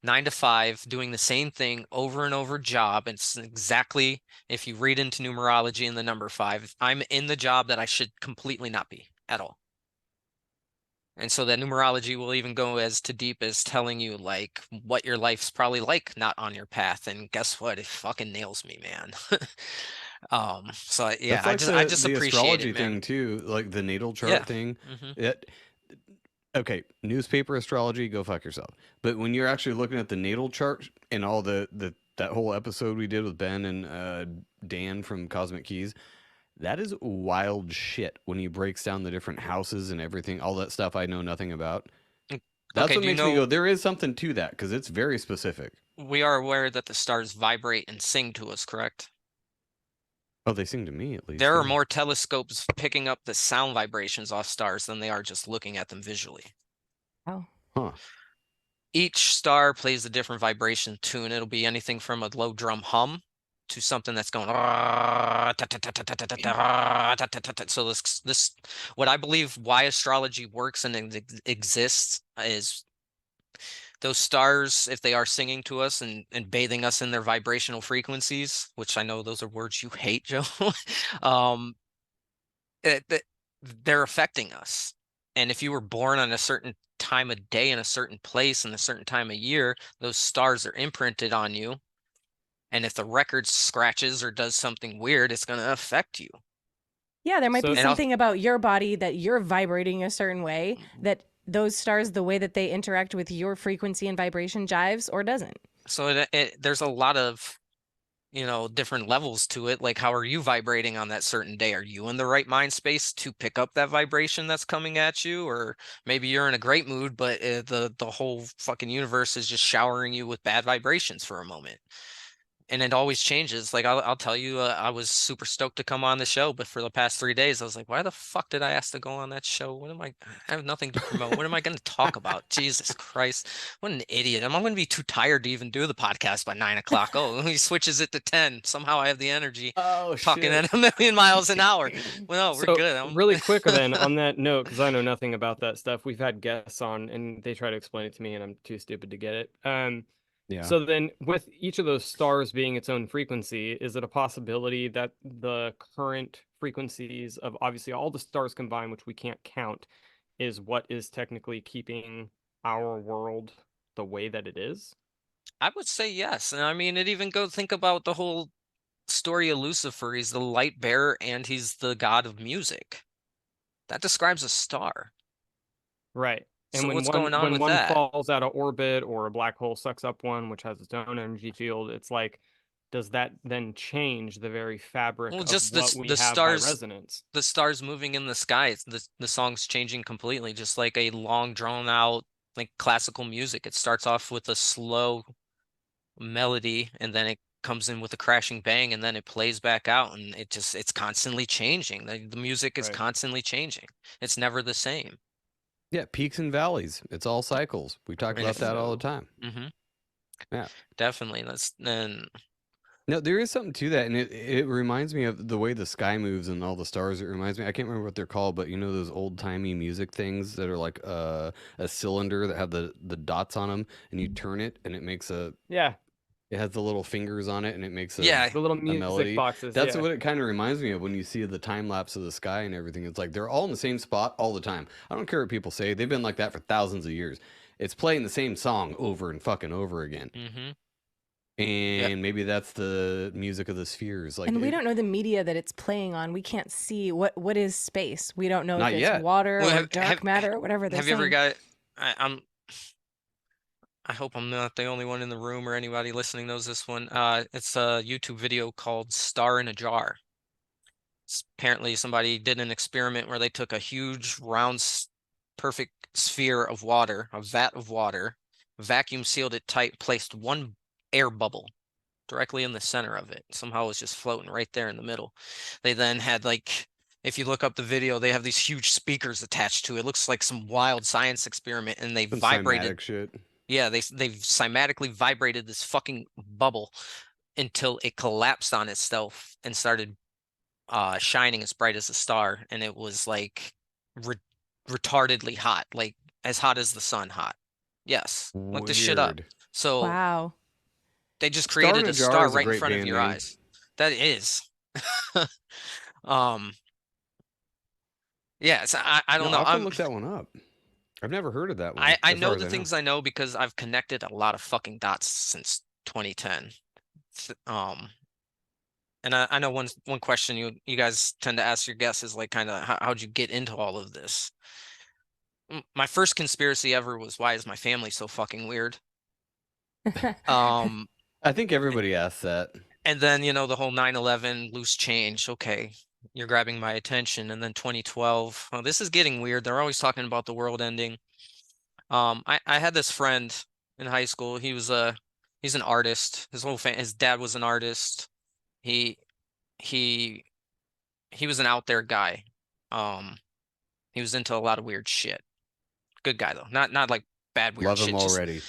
9 to 5 doing the same thing over and over job. It's exactly, if you read into numerology and the number 5, I'm in the job that I should completely not be at all. And so that numerology will even go as to deep as telling you like what your life's probably like not on your path. And guess what? It fucking nails me, man. So yeah, That's like I just the appreciate astrology it, man. thing too, like the natal Yeah. chart thing. hmm It okay, newspaper astrology, go fuck yourself. But when you're actually looking at the natal chart and all the that whole episode we did with Ben and Dan from Cosmic Keys, that is wild shit when he breaks down the different houses and everything, all that stuff I know nothing about. That's Okay, what do you makes me go, know there is something to that because it's very specific. we are aware that the stars vibrate and sing to us, correct? Oh, they sing to me at least. There are Yeah. more telescopes picking up the sound vibrations off stars than they are just looking at them visually. Oh. Huh. each star plays a different vibration tune. It'll be anything from a low drum hum to something that's going so this what I believe why astrology works and exists is those stars, if they are singing to us and bathing us in their vibrational frequencies, which I know those are words you hate, Joe, um, they're affecting us. And if you were born on a certain time of day in a certain place in a certain time of year, those stars are imprinted on you. And if the record scratches or does something weird, it's going to affect you. Yeah, there might So- be And something about your body that you're vibrating a certain way that those stars, the way that they interact with your frequency and vibration jives or doesn't. So there's a lot of, different levels to it. Like, how are you vibrating on that certain day? Are you in the right mind space to pick up that vibration that's coming at you? Or maybe you're in a great mood, but the whole fucking universe is just showering you with bad vibrations for a moment. And it always changes. Like, I'll tell you, I was super stoked to come on the show, but for the past 3 days, I was like, why the fuck did I ask to go on that show? What am I have nothing to promote. What am I going to talk about? Jesus Christ. What an idiot. I'm going to be too tired to even do the podcast by 9 o'clock. Oh, he switches it to 10. Somehow I have the energy Oh talking shit. at a million miles an hour. Well, no, we're So good. really quick then on that note, because I know nothing about that stuff. We've had guests on and they try to explain it to me and I'm too stupid to get it. Yeah. So then with each of those stars being its own frequency, is it a possibility that the current frequencies of obviously all the stars combined, which we can't count, is what is technically keeping our world the way that it is? I would say yes. And I mean, it even think about the whole story of Lucifer. He's the light bearer and he's the god of music. That describes a star. Right. And So what's going on when with one that? falls out of orbit or a black hole sucks up one, which has its own energy field, it's like, does that then change the very fabric Well, of just what this we the have by stars resonance? the stars moving in the sky. It's the song's changing completely, just like a long drawn out like classical music. It starts off with a slow melody and then it comes in with a crashing bang and then it plays back out and it's constantly changing. The music is Right. constantly changing. It's never the same. Yeah, peaks and valleys. It's all cycles. We talk And about if that all the time. hmm Yeah. definitely that's then No, there is something to that, and it reminds me of the way the sky moves and all the stars. It reminds me. I can't remember what they're called, but you know those old timey music things that are like a cylinder that have the dots on them, and you turn it, and it makes a. Yeah, It has the little fingers on it, and it makes yeah. the little a music melody. boxes. That's Yeah. what it kind of reminds me of when you see the time lapse of the sky and everything. It's like they're all in the same spot all the time. I don't care what people say; they've been like that for thousands of years. It's playing the same song over and fucking over again. hmm And maybe that's the music of the spheres. Like And we it, don't know the media that it's playing on. We can't see what is space. We don't know if Not it's yet. water Well, or dark matter or whatever they're have you ever saying. got I hope I'm not the only one in the room or anybody listening knows this one. It's a YouTube video called Star in a Jar. Apparently somebody did an experiment where they took a huge round perfect sphere of water, a vat of water, vacuum sealed it tight, placed one air bubble directly in the center of it. Somehow it was just floating right there in the middle. They then had like if you look up the video, they have these huge speakers attached to it. It looks like some wild science experiment and they some vibrated. cymatic shit. Yeah, they've cymatically vibrated this fucking bubble until it collapsed on itself and started shining as bright as a star, and it was like re retardedly hot, like as hot as the sun hot. Yes, look this shit up. Weird. So Wow. they just Star in created a a Jar star is a right in great front of band your name. eyes. That is. Um, yeah, so I don't No, know. I'll have to look that one up. I've never heard of that one. I as far know as the things I know because I've connected a lot of fucking dots since 2010. And I know one question you guys tend to ask your guests is like kind of how'd you get into all of this? My first conspiracy ever was why is my family so fucking weird? Um, I think everybody asks that. and then the whole 9/11 loose change. Okay, you're grabbing my attention. And then 2012. Oh, this is getting weird. They're always talking about the world ending. I had this friend in high school. He's an artist. His dad was an artist. He he he was an out there guy. Um, he was into a lot of weird shit. Good guy though. Not like bad weird Love shit. him Just already.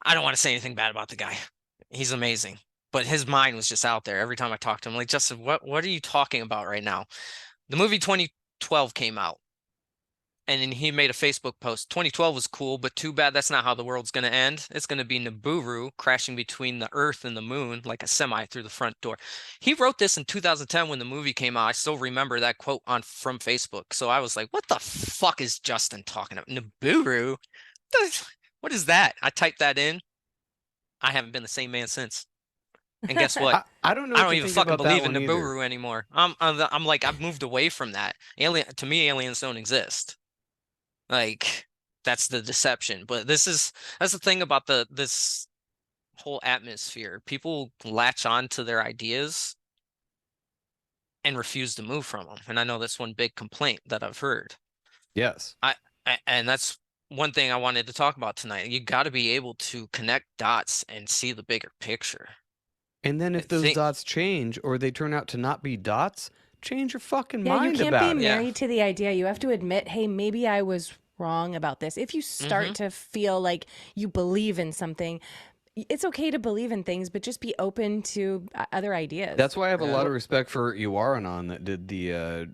I don't want to say anything bad about the guy. He's amazing. But his mind was just out there every time I talked to him. Like, Justin, what are you talking about right now? The movie 2012 came out, and then he made a Facebook post. 2012 was cool, but too bad that's not how the world's going to end. It's going to be Nibiru crashing between the Earth and the moon like a semi through the front door. He wrote this in 2010 when the movie came out. I still remember that quote from Facebook. So I was like, what the fuck is Justin talking about? Nibiru? What is that? I typed that in. I haven't been the same man since. And guess what? I don't know I what don't to even think fucking about that believe in one either. Nibiru anymore. I'm like, I've moved away from that. To me, aliens don't exist. Like, that's the deception. But that's the thing about this whole atmosphere. People latch on to their ideas and refuse to move from them. And I know that's one big complaint that I've heard. Yes. And that's one thing I wanted to talk about tonight. You got to be able to connect dots and see the bigger picture. And then I if those think- dots change or they turn out to not be dots, change your fucking Yeah, you mind can't about be it. Yeah. married to the idea. You have to admit, hey, maybe I was wrong about this. If you start to feel like you believe in something, it's okay to believe in things, but just be open to other ideas. That's why I have a Yeah. lot of respect for Iwaranon that did the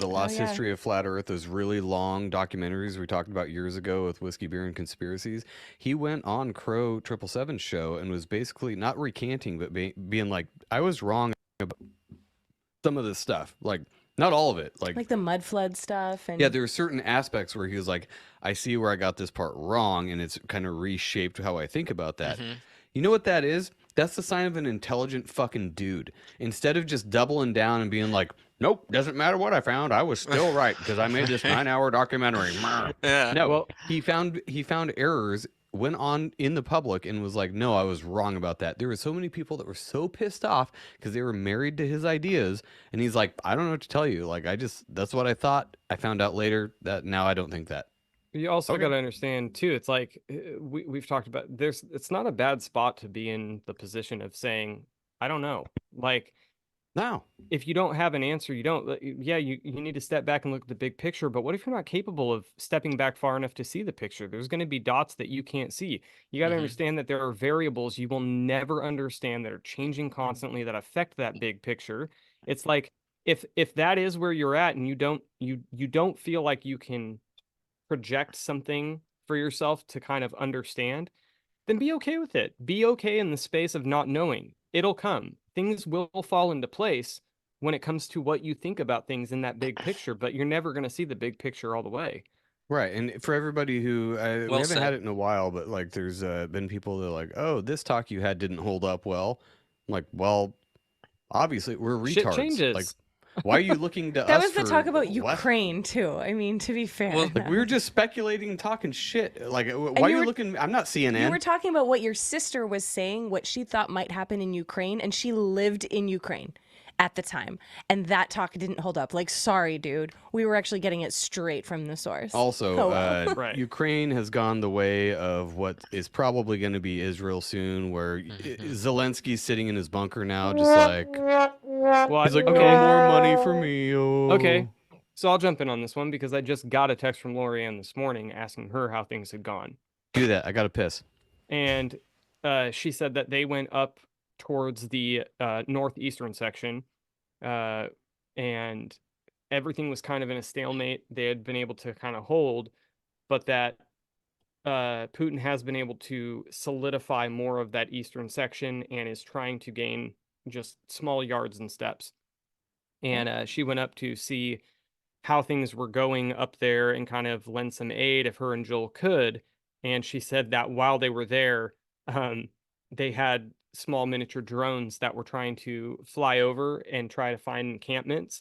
Lost yeah. History of Flat Earth, those really long documentaries we talked about years ago with Whiskey, Beer, and Conspiracies. He went on Crow 777's show and was basically not recanting, but being like, I was wrong about some of this stuff. Like, not all of it. like the mud flood stuff. And Yeah, there were certain aspects where he was like, I see where I got this part wrong, and it's kind of reshaped how I think about that. You know what that is? That's the sign of an intelligent fucking dude. Instead of just doubling down and being like, nope, doesn't matter what I found, I was still right because I made this 9-hour documentary. Yeah. No, Well- he found errors, went on in the public and was like, no, I was wrong about that. There were so many people that were so pissed off because they were married to his ideas, and he's like, I don't know what to tell you. Like, that's what I thought. I found out later that now I don't think that. You also Okay. got to understand too. It's like we've talked about. It's not a bad spot to be in the position of saying, I don't know. Like, No. if you don't have an answer, you don't. Yeah, you need to step back and look at the big picture. But what if you're not capable of stepping back far enough to see the picture? There's going to be dots that you can't see. You got to understand that there are variables you will never understand that are changing constantly that affect that big picture. It's like if that is where you're at and you don't feel like you can project something for yourself to kind of understand, then be okay with it. Be okay in the space of not knowing. It'll come. Things will fall into place when it comes to what you think about things in that big picture, but you're never going to see the big picture all the way. Right, and for everybody who we Well haven't said. had it in a while, but like there's been people that are like, oh, this talk you had didn't hold up well. I'm like, well, obviously we're Shit retards. changes. Like, why are you looking to that us was the for talk about what? Ukraine too. I mean, to be fair, Well, Like, we were just speculating, talking shit. Like, why are you you were- looking? I'm not CNN. you were talking about what your sister was saying, what she thought might happen in Ukraine, and she lived in Ukraine at the time, and that talk didn't hold up. Like, sorry, dude, we were actually getting it straight from the source. Also, Oh, well. Right. Ukraine has gone the way of what is probably going to be Israel soon, where Zelensky's sitting in his bunker now, just like Well, he's like, okay. no more money for me. Oh. Okay. So I'll jump in on this one because I just got a text from Lorianne this morning asking her how things had gone. Do that. I got to piss. And she said that they went up towards the northeastern section, and everything was kind of in a stalemate. They had been able to kind of hold, but that Putin has been able to solidify more of that eastern section and is trying to gain just small yards and steps. And she went up to see how things were going up there and kind of lend some aid if her and Joel could. And she said that while they were there, they had small miniature drones that were trying to fly over and try to find encampments.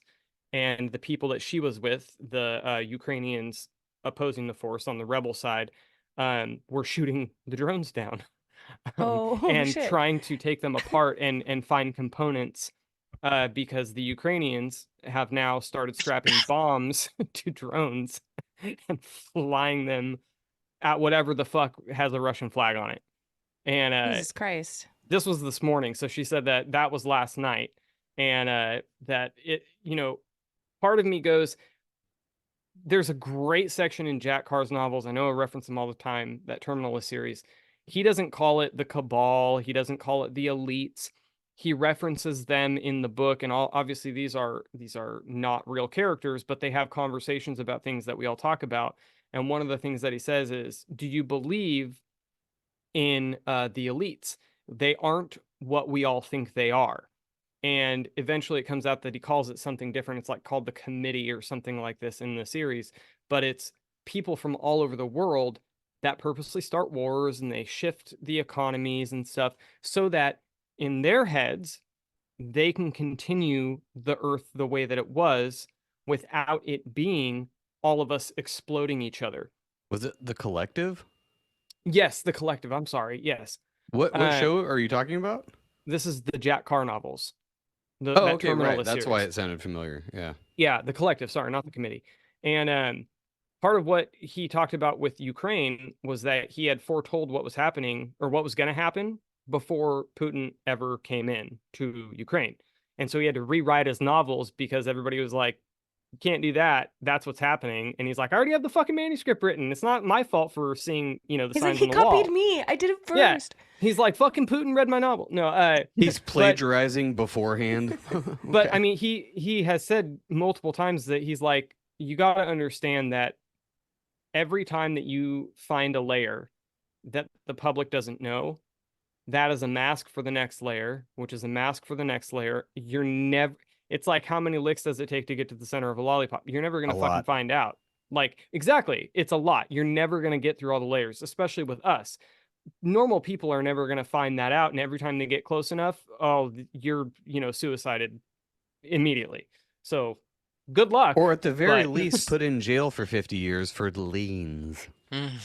And the people that she was with, the Ukrainians opposing the force on the rebel side, were shooting the drones down and Shit. trying to take them apart and find components. Because the Ukrainians have now started strapping bombs to drones and flying them at whatever the fuck has a Russian flag on it. And Jesus Christ. this was this morning. So she said that was last night. And that it, part of me goes, there's a great section in Jack Carr's novels. I know I reference them all the time, that Terminalist series. He doesn't call it the cabal, he doesn't call it the elites. He references them in the book, and all obviously these are not real characters, but they have conversations about things that we all talk about. And one of the things that he says is, do you believe in the elites? They aren't what we all think they are. And eventually it comes out that he calls it something different. It's like called the committee or something like this in the series, but it's people from all over the world that purposely start wars, and they shift the economies and stuff so that in their heads they can continue the earth the way that it was without it being all of us exploding each other. Was it The Collective? Yes, the collective. I'm sorry. Yes. What Uh, show are you talking about? This is the Jack Carr novels. Oh, That okay, right. Terminalist That's series. why it sounded familiar. Yeah. Yeah, the collective, sorry, not the committee. And part of what he talked about with Ukraine was that he had foretold what was happening or what was going to happen before Putin ever came in to Ukraine. And so he had to rewrite his novels because everybody was like, you can't do that. That's what's happening. And he's like, I already have the fucking manuscript written. It's not my fault for seeing, the He's like, signs he on the wall. copied me. I did it Yeah. first. He's like, fucking Putin read my novel. No, He's plagiarizing beforehand. but Okay. I mean, he has said multiple times that he's like, you got to understand that every time that you find a layer that the public doesn't know, that is a mask for the next layer, which is a mask for the next layer. You're never, it's like, how many licks does it take to get to the center of a lollipop? You're never going A to fucking lot. find out. Like, exactly. It's a lot. You're never going to get through all the layers, especially with us. Normal people are never going to find that out. And every time they get close enough, oh, you're, suicided immediately. So good luck. Or at the very but- least, put in jail for 50 years for liens.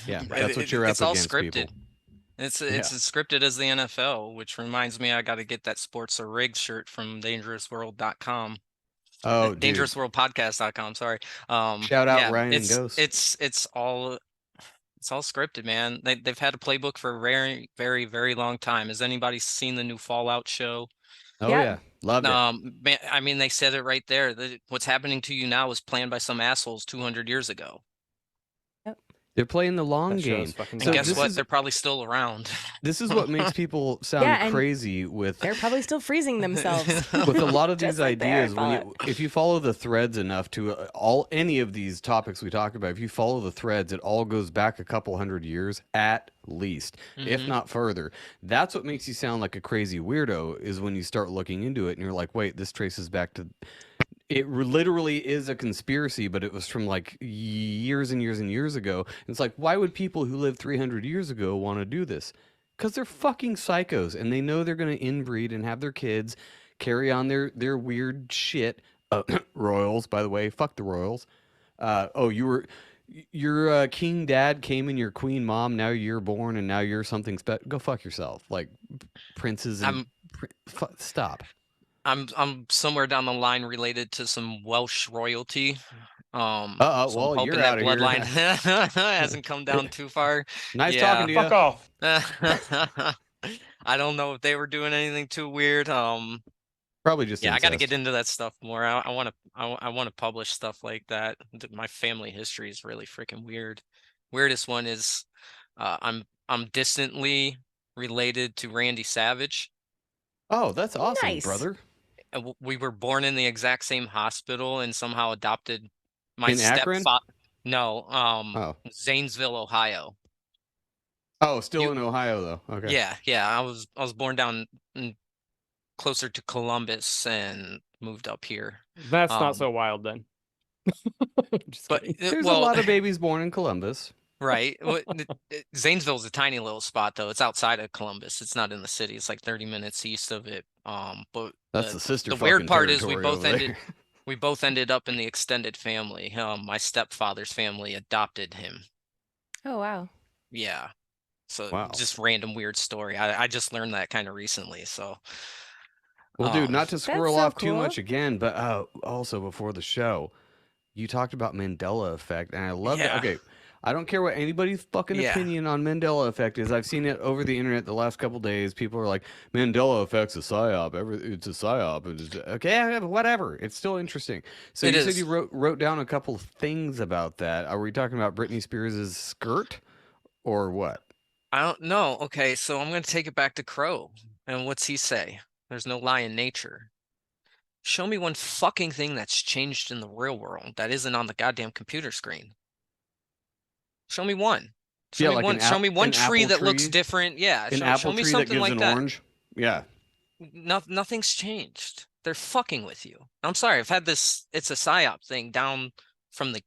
Yeah, that's what you're up It's all against, scripted. people. It's as scripted as the NFL, which reminds me, I got to get that Sports Are Rigged shirt from dangerousworld.com. Oh, dude. Dangerousworldpodcast.com, sorry. Shout out yeah, Ryan and it's Ghost. it's all scripted, man. They've had a playbook for a very, very, very long time. Has anybody seen the new Fallout show? Oh, Yeah. yeah. Loved it. Man, I mean, they said it right there. What's happening to you now was planned by some assholes 200 years ago. They're playing the long That show game. is fucking And So guess this what? is- They're probably still around. This is what makes people sound Yeah, and crazy with They're probably still freezing themselves. with a lot of Just these like they are ideas. When if you follow the threads enough to any of these topics we talk about, if you follow the threads, it all goes back a couple hundred years at least, if not further. That's what makes you sound like a crazy weirdo, is when you start looking into it and you're like, wait, this traces back to. It literally is a conspiracy, but it was from like years and years and years ago. It's like, why would people who lived 300 years ago want to do this? Because they're fucking psychos, and they know they're going to inbreed and have their kids carry on their weird shit. Royals, by the way, fuck the royals. Your king dad came in your queen mom. Now you're born, and now you're something special. Go fuck yourself. Like princes and stop. I'm somewhere down the line related to some Welsh royalty. So I'm well, hoping you're that outta here. bloodline hasn't come down too far. Nice Yeah. talking to you. Fuck off. I don't know if they were doing anything too weird. Probably just Yeah, I got to incest. get into that stuff more. I want to publish stuff like that. My family history is really freaking weird. Weirdest one is I'm distantly related to Randy Savage. Oh, that's awesome, Nice. brother. We were born in the exact same hospital and somehow adopted my In Akron? stepfather. No, Oh. Zanesville, Ohio. Oh, still in Ohio though. Okay. Yeah. I was born down closer to Columbus and moved up here. That's not Um, so wild then. Just But kidding. There's a lot of babies born in Columbus. right. Zanesville's a tiny little spot though. It's outside of Columbus. It's not in the city. It's like 30 minutes east of it. But That's the sister. the weird fucking part is we territory both over there. ended we both ended up in the extended family. My stepfather's family adopted him. Oh, wow. Yeah. So Wow. just random weird story. I just learned that kind of recently. So Well, dude, not to squirrel so off too cool. much again, but also before the show, you talked about Mandela effect, and I love that. Yeah. Okay, I don't care what anybody's fucking Yeah. opinion on Mandela effect is. I've seen it over the internet the last couple days. People are like, Mandela effect's a psyop. It's a psyop. Okay, whatever. It's still interesting. So It you said is. you wrote down a couple of things about that. Are we talking about Britney Spears' skirt or what? I don't know. Okay, so I'm gonna take it back to Crow. And what's he say? There's no lie in nature. Show me one fucking thing that's changed in the real world that isn't on the goddamn computer screen. Show me one. Show Yeah, me like one. Show me one an tree apple that looks tree, different. Yeah, an show apple me tree that something gives like an that. orange. Yeah. Nothing's changed. They're fucking with you. I'm sorry. I've had this it's a psyop thing down from the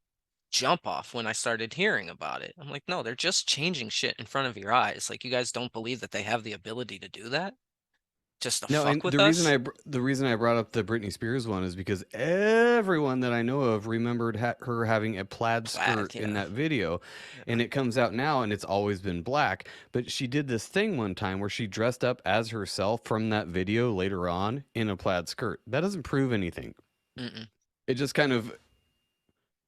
jump off when I started hearing about it. I'm like, no, they're just changing shit in front of your eyes. Like, you guys don't believe that they have the ability to do that? Just to No, and fuck with us? the reason I brought up the Britney Spears one is because everyone that I know of remembered her having a plaid Plaid, skirt in yeah. that video, and it comes out now and it's always been black. But she did this thing one time where she dressed up as herself from that video later on in a plaid skirt. That doesn't prove anything. Mm-mm. It just kind of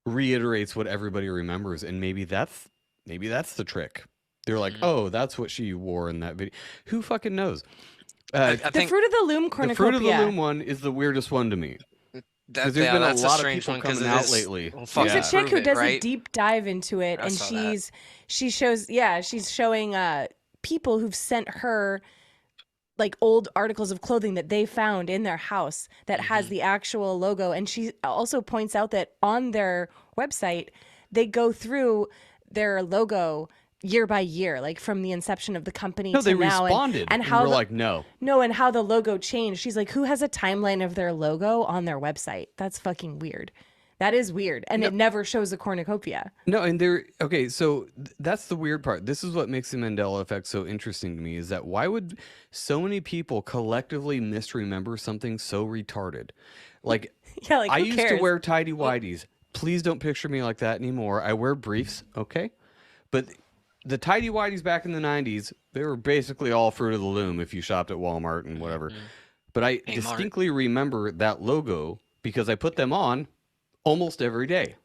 reiterates what everybody remembers, and maybe that's the trick. They're like, oh, that's what she wore in that video. Who fucking knows? I The think Fruit of the Loom The Fruit of the cornucopia. Loom one is the weirdest one to me. that, there's been a that's lot of strange people one 'cause coming it out is- lately. Well, There's fucking a chick who prove it, does a right? deep dive into it, I and saw that. she's showing people who've sent her like old articles of clothing that they found in their house that has the actual logo. And she also points out that on their website, they go through their logo year by year, like from the inception of the company No, to they now, responded, and and how we're the, like, no. and how the logo changed. She's like, who has a timeline of their logo on their website? That's fucking weird. That is weird, and it never shows a cornucopia. No, and okay, so that's the weird part. This is what makes the Mandela effect so interesting to me is that why would so many people collectively misremember something so retarded? Like, Yeah, like I who used cares? to wear tidy whities. Please don't picture me like that anymore. I wear briefs, okay? But the tidy whities back in the 90s, they were basically all Fruit of the Loom if you shopped at Walmart and whatever. But I Kmart. distinctly remember that logo because I put them on almost every day.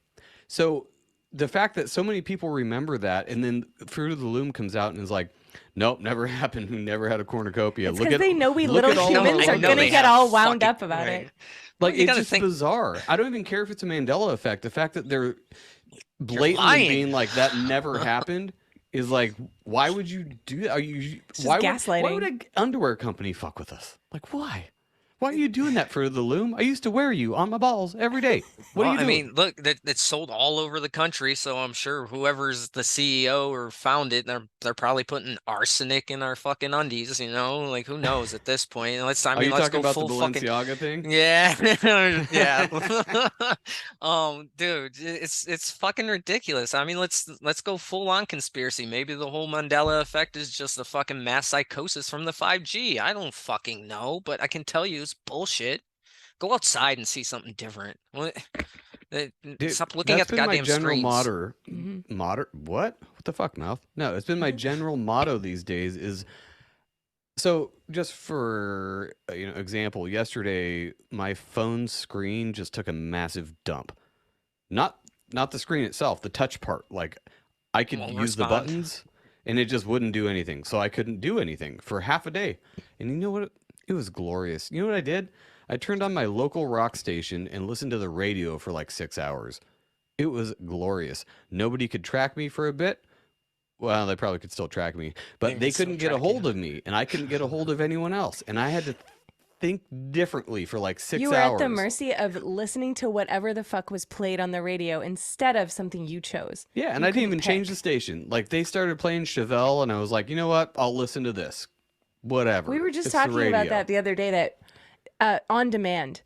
So the fact that so many people remember that, and then Fruit of the Loom comes out and is like, nope, never happened. We never had a cornucopia. It's because they know we look little at all our humans are logos. gonna they get have all wound fucking- up about right. it. Like, You it's gotta just think- bizarre. I don't even care if it's a Mandela effect. The fact that they're blatantly lying. being like, that never happened is like, why would you do that? Are you just why gaslighting. would an underwear company fuck with us? Like, why? Why are you doing that, Fruit of the Loom? I used to wear you on my balls every day. What are Well, you doing? I mean, look, that's sold all over the country, so I'm sure whoever's the CEO or found it, they're probably putting arsenic in our fucking undies, you know? Like, who knows at this point? Let's Are you let's talking go about full the fucking Balenciaga thing? yeah, yeah. Dude, it's fucking ridiculous. I mean, let's go full on conspiracy. Maybe the whole Mandela effect is just a fucking mass psychosis from the 5G. I don't fucking know, but I can tell you it's bullshit. Go outside and see something different. Dude, Stop looking that's at the been my goddamn general screens. what the fuck, mouth? No, it's been my general motto these days is, so just for example, yesterday my phone screen just took a massive dump. Not the screen itself, the touch part. Like, I could Won't use the respond. buttons and it just wouldn't do anything. So I couldn't do anything for half a day. And you know what? It was glorious. You know what I did? I turned on my local rock station and listened to the radio for like 6 hours. It was glorious. Nobody could track me for a bit. Well, they probably could still track me, but they can still couldn't get a track hold you. of me, and I couldn't get a hold of anyone else. And I had to think differently for like 6 You were hours. at the mercy of listening to whatever the fuck was played on the radio instead of something you chose. Yeah, and You I didn't couldn't even change pick. the station. Like, they started playing Chevelle, and I was like, you know what? I'll listen to this. Whatever. We were just It's the talking about radio. that the other day, that on demand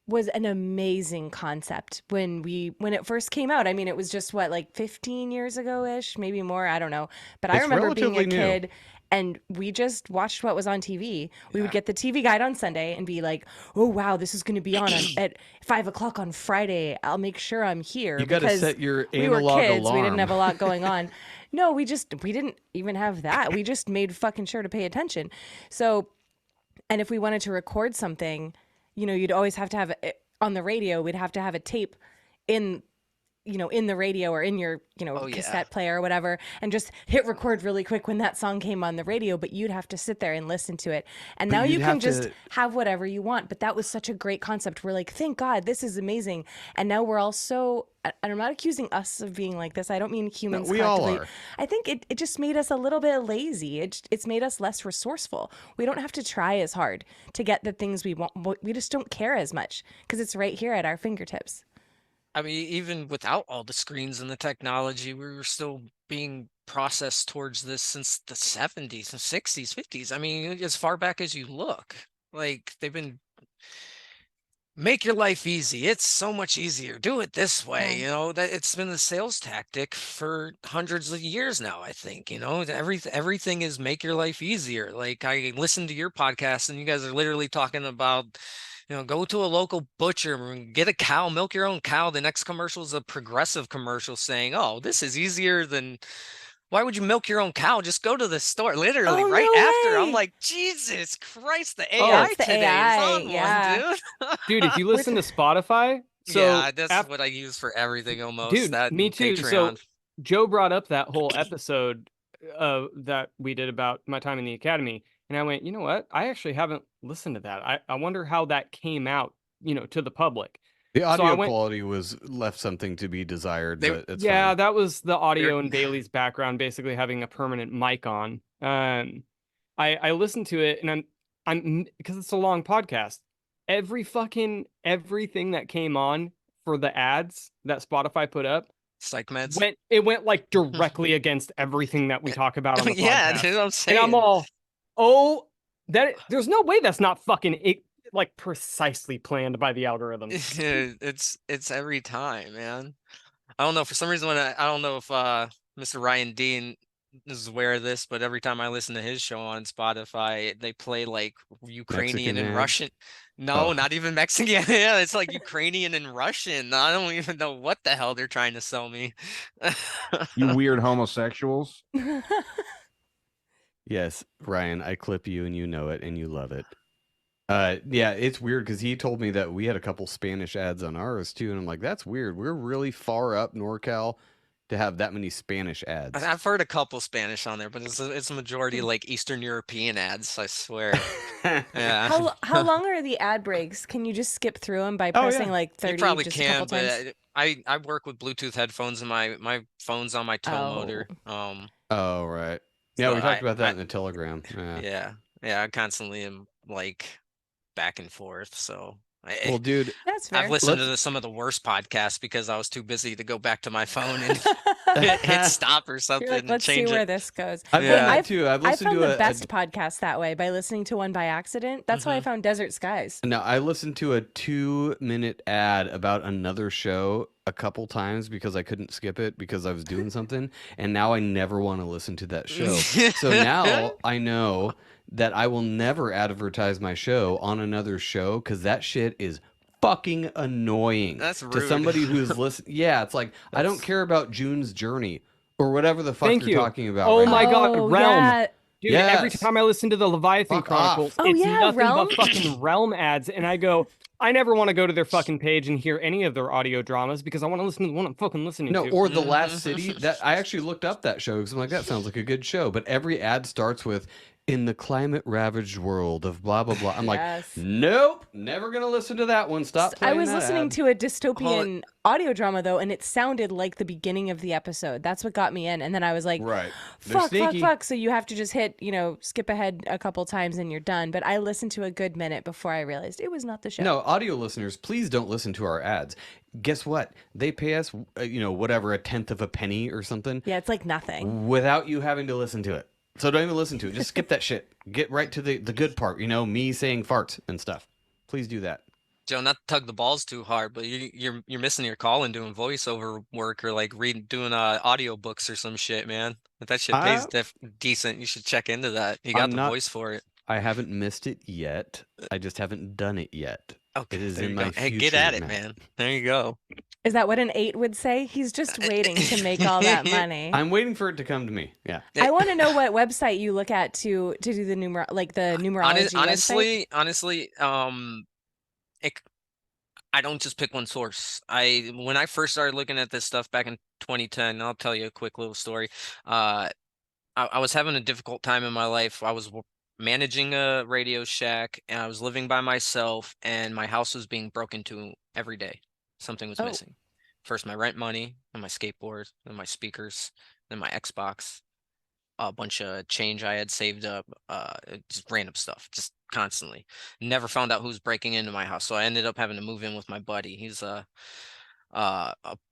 was an amazing concept when it first came out. I mean, it was just like 15 years ago ish, maybe more, I don't know. But I It's remember being a relatively new. kid and we just watched what was on TV. We would get the TV guide on Sunday and be like, "Oh wow, this is going to be on at 5 o'clock on Friday. I'll make sure I'm here." You got to because set your we were analog kids. alarm. We didn't have a lot going on. No, we didn't even have that. We just made fucking sure to pay attention. So, and if we wanted to record something, you'd always have to have it on the radio. We'd have to have a tape in in the radio or in your, Oh, yeah. cassette player or whatever, and just hit record really quick when that song came on the radio, but you'd have to sit there and listen to it. And now you'd you can have just to- have whatever you want. But that was such a great concept. We're like, thank God, this is amazing. And now we're all so, and I'm not accusing us of being like this. I don't mean humans we all collectively. are. I think it just made us a little bit lazy. It's made us less resourceful. We don't have to try as hard to get the things we want. We just don't care as much because it's right here at our fingertips. I mean, even without all the screens and the technology, we were still being processed towards this since the 70s and 60s, 50s. I mean, as far back as you look, like they've been make your life easy. It's so much easier. Do it this way. Yeah. That it's been the sales tactic for hundreds of years now, I think. Everything is make your life easier. Like I listened to your podcast and you guys are literally talking about, go to a local butcher and get a cow, milk your own cow. The next commercial is a progressive commercial saying, "Oh, this is easier than why would you milk your own cow? Just go to the store." Literally Oh, right no after. I'm way. like, Jesus Christ, the Oh, AI That's the today AI, is on yeah. one, dude. Dude, if you listen to Spotify, so Yeah, that's af- what I use for everything almost. dude, That me and too. So Patreon. Joe brought up that whole episode that we did about my time in the academy, and I went, you know what? I actually haven't listened to that. I wonder how that came out, to the public. The So I audio went, quality was left something to be desired, They- but it's yeah, fine. that was the audio They're- in Bailey's background, basically having a permanent mic on. I listened to it, and I'm because it's a long podcast. Everything that came on for the ads that Spotify put up Psych meds. went like directly against everything that we talk about on the Yeah, podcast. dude, I'm And saying. I'm all, oh, there's no way that's not fucking like precisely planned by the algorithms. It's every time, man. I don't know. For some reason, I don't know if Mr. Ryan Dean is aware of this, but every time I listen to his show on Spotify, they play like Ukrainian Mexican and ads? Russian. No, Oh. not even Mexican. Yeah, it's like Ukrainian and Russian. I don't even know what the hell they're trying to sell me. You weird homosexuals. Yes, Ryan, I clip you and you know it and you love it. Yeah, it's weird because he told me that we had a couple Spanish ads on ours too, and I'm like, that's weird. We're really far up NorCal to have that many Spanish ads. I've heard a couple Spanish on there, but it's a majority like Eastern European ads, I swear. Yeah. How long are the ad breaks? Can you just skip through them by Oh, pressing yeah. like You 30 probably just a can, couple but times? I work with Bluetooth headphones and my phone's on my tow motor. Oh, right. Yeah, So we talked I- about that I- in the Telegram. Yeah. yeah, I constantly am like back and forth. So Well, dude, That's fair. I've listened to let's- some of the worst podcasts because I was too busy to go back to my phone and hit stop or something You're like, and let's see change where it. this goes. I've Yeah. done that I've- too. I've I listened found to the best podcast that way by listening to one by accident. That's why I found Desert Skies. No, I listened to a 2-minute ad about another show a couple times because I couldn't skip it because I was doing something, and now I never want to listen to that show. So now I know that I will never advertise my show on another show because that shit is fucking annoying. That's to rude. somebody who's listening. Yeah, it's like I don't care about June's Journey or whatever the fuck Thank you're you. talking about. Oh right my now. God, Realm. Yeah. Dude, every Yes. time I listen to the Leviathan Fuck Chronicles, off. Oh, it's yeah, nothing Realm. but fucking Realm ads, and I go, I never want to go to their fucking page and hear any of their audio dramas because I want to listen to the one I'm fucking listening No, to. or The Last City. That I actually looked up that show because I'm like, that sounds like a good show. But every ad starts with "in the climate ravaged world of blah blah blah." I'm like, Yes. nope, never gonna listen to that one. Stop I playing was that listening ad. to a dystopian audio drama though, and it sounded like the beginning of the episode. That's what got me in. And then I was like, Right. They're fuck, sneaky. fuck. So you have to just hit, skip ahead a couple times and you're done. But I listened to a good minute before I realized it was not the show. No, audio listeners, please don't listen to our ads. Guess what? They pay us, whatever, a tenth of a penny or something Yeah, it's like nothing. without you having to listen to it. So don't even listen to it. Just skip that shit. Get right to the good part. Me saying farts and stuff. Please do that. Joe, not to tug the balls too hard, but you're missing your call and doing voiceover work or like doing audio books or some shit, man. If that shit pays decent, you should check into that. You got I'm the not- voice for it. I haven't missed it yet. I just haven't done it yet. Okay, It is there in you my go. Hey, get future, at it, Matt. man. There you go. Is that what an 8 would say? He's just waiting to make all that money. I'm waiting for it to come to me. Yeah. I want to know what website you look at to do the numerology website. Honestly, I don't just pick one source. When I first started looking at this stuff back in 2010, I'll tell you a quick little story. Uh, I was having a difficult time in my life. I was managing a Radio Shack, and I was living by myself, and my house was being broken into every day. Something was Oh. missing. First, my rent money, and my skateboard, then my speakers, then my Xbox, a bunch of change I had saved up, just random stuff, just constantly. Never found out who was breaking into my house, so I ended up having to move in with my buddy. He's a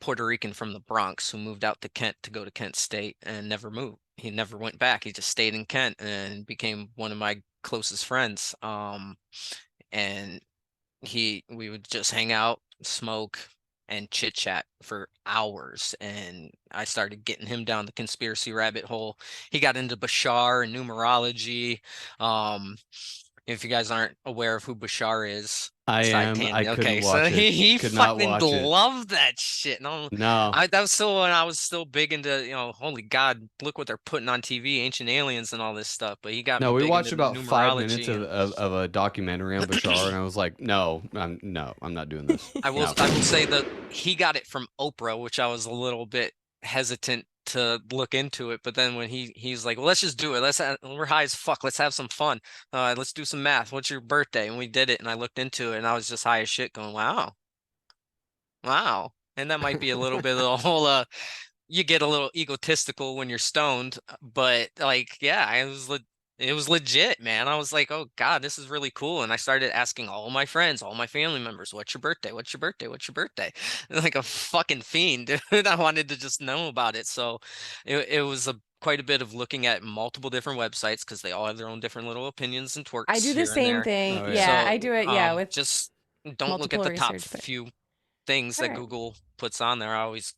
Puerto Rican from the Bronx who moved out to Kent to go to Kent State and never moved. He never went back. He just stayed in Kent and became one of my closest friends. And we would just hang out, smoke, and chit chat for hours. And I started getting him down the conspiracy rabbit hole. He got into Bashar and numerology. If you guys aren't aware of who Bashar is, I side am. I tangent. couldn't Okay, so watch it. he Could not fucking watch it. loved that shit. No, No. that was still when I was still big into, holy God, look what they're putting on TV, Ancient Aliens and all this stuff. But he got me No, we big watched into about 5 minutes numerology of a documentary on Bashar, and I was like, no, I'm not doing this. I will No. I will say that he got it from Oprah, which I was a little bit hesitant to look into it. But then when he's like, well, let's just do it. We're high as fuck. Let's have some fun. Let's do some math. What's your birthday? And we did it, and I looked into it, and I was just high as shit, going, wow. And that might be a little bit of the whole you get a little egotistical when you're stoned, but like, yeah, it was legit, man. I was like, oh God, this is really cool. And I started asking all my friends, all my family members, what's your birthday? What's your birthday? What's your birthday? Like a fucking fiend, dude. I wanted to just know about it. So it was quite a bit of looking at multiple different websites because they all have their own different little opinions and twerks I do the here and same there. thing. Oh, yeah, So I do it. With just don't look at multiple the top research, but few things that Alright. Google puts on there. I always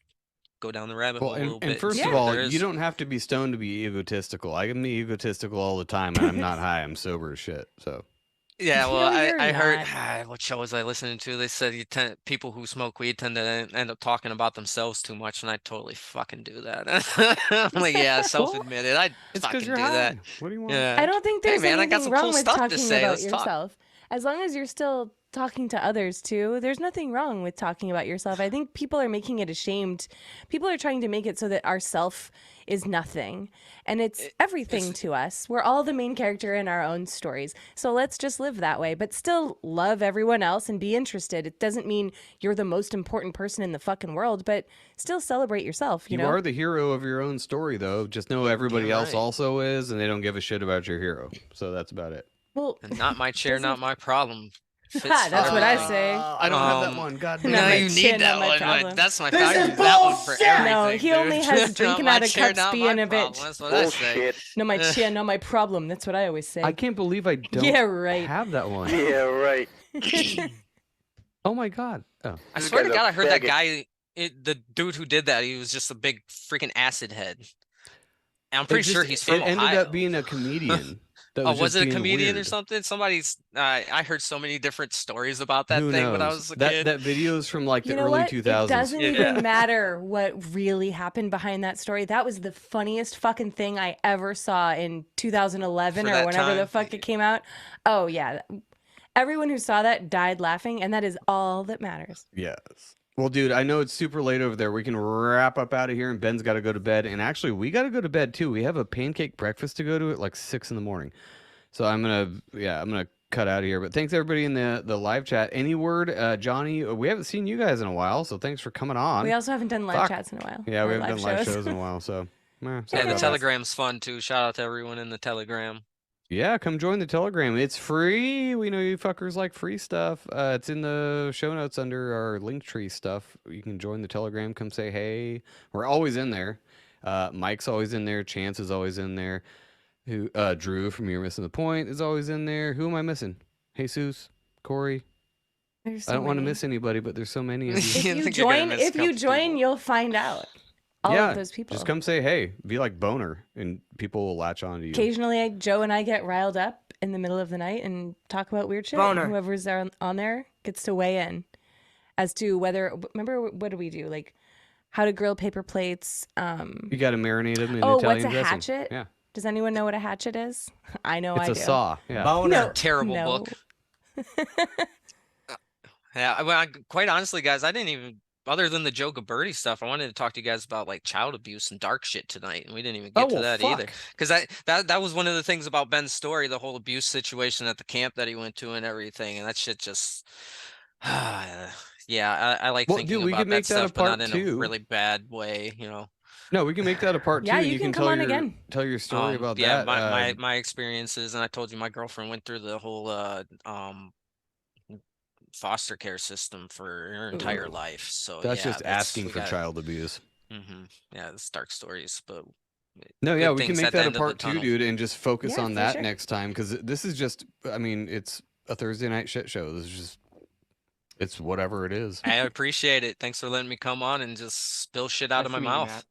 go down the rabbit Well, hole a little and bit. first see of what all, there you is. don't have to be stoned to be egotistical. I can be egotistical all the time, and I'm not high. I'm sober as shit. So Yeah, well, No, you're I heard not. what show was I listening to? They said people who smoke weed tend to end up talking about themselves too much, and I totally fucking do that. I'm like, yeah, self-admitted. I it's because fucking you're do high. that. What do you want? Yeah. I don't think Hey, there's man, I got anything some wrong cool with stuff to talking say. about Let's talk. yourself. As long as you're still talking to others too, there's nothing wrong with talking about yourself. I think people are making it ashamed. People are trying to make it so that our self is nothing. And it's everything to us. We're all the main character in our own stories. So let's just live that way, but still love everyone else and be interested. It doesn't mean you're the most important person in the fucking world, but still celebrate yourself, you know? are the hero of your own story, though. Just know everybody Damn else right. also is, and they don't give a shit about your hero. So that's about it. Well, And not my chair, not doesn't- my problem. Fits That's what I everything. say. I don't have that Um, one. God Not No, damn my it. you chin, need not that my one. problem. That's my This I is use that one for bullshit! everything. No, he only dude. has Not drinking my out of chair, cups not being my a problem. bitch. That's what I say. Bullshit. No, my chin, not my problem. That's what I always say. I can't believe I don't Yeah, right. have that one. Yeah, right. Oh my god. Oh. I This swear to guy's a God, I heard that faggot. guy, the dude who did that, he was just a big freaking acid head. And I'm It pretty sure just- he's from It ended Ohio. up being a comedian. That Oh, was was just it a being comedian or weird. something? I heard so many different stories about that Who thing knows? when I was a that kid. that video is from like the You know early what? 2000s. It doesn't Yeah. even matter what really happened behind that story. That was the funniest fucking thing I ever saw in 2011 For or that whenever the time. fuck it came out. Oh, yeah. Everyone who saw that died laughing, and that is all that matters. Yes. Well, dude, I know it's super late over there. We can wrap up out of here, and Ben's got to go to bed. And actually, we got to go to bed too. We have a pancake breakfast to go to at like 6 in the morning. So I'm gonna cut out of here. But thanks everybody in the live chat. Any word, Johnny? We haven't seen you guys in a while, so thanks for coming on. We also haven't done live Fuck. chats in a while. Yeah, we or haven't done live shows in a while, so sorry Yeah, the about that. Telegram's fun too. Shout out to everyone in the Telegram. Yeah, come join the Telegram. It's free. We know you fuckers like free stuff. It's in the show notes under our Linktree stuff. You can join the Telegram. Come say hey. We're always in there. Mike's always in there. Chance is always in there. Who Drew from You're Missing the Point is always in there. Who am I missing? Jesus, Corey. There's so I don't want to many. miss anybody, but there's so many of you. If I you think you're gonna join, miss a if you couple join, people. you'll find out. All yeah, of those people. just come say hey. Be like Boner, and people will latch on to you. Occasionally, Joe and I get riled up in the middle of the night and talk about weird shit. Boner. And whoever's there on there gets to weigh in as to whether. Remember, what do we do? Like how to grill paper plates. You got to marinate them in Oh, Italian what's a dressing. hatchet? Yeah, Does anyone know what a hatchet is? I know it's I a do. saw. Yeah. Boner. No, Terrible no. book. Yeah, well, quite honestly, guys, I didn't even, other than the Joe Gabberty stuff, I wanted to talk to you guys about like child abuse and dark shit tonight, and we didn't even get to that either. Because that was one of the things about Ben's story, the whole abuse situation at the camp that he went to and everything, and that shit just, yeah, I like Well, thinking dude, we about could that make that a stuff, but not part in a two. really bad way, you know. No, we can make that a part Yeah, two. you can come tell on your again. tell your story about Yeah, that. my experiences, and I told you my girlfriend went through the whole foster care system for her entire Ooh. life. So That's yeah, just asking for got, child abuse. yeah, it's dark stories, but No, good yeah, we can things make at the that a end of the part two, tunnel. dude, and just focus Yeah, on for that sure. next time because this is just, I mean, it's a Thursday night shit show. This is just, it's whatever it is. I appreciate it. Thanks for letting me come on and just spill shit out Nice of my to meet you, mouth. Matt.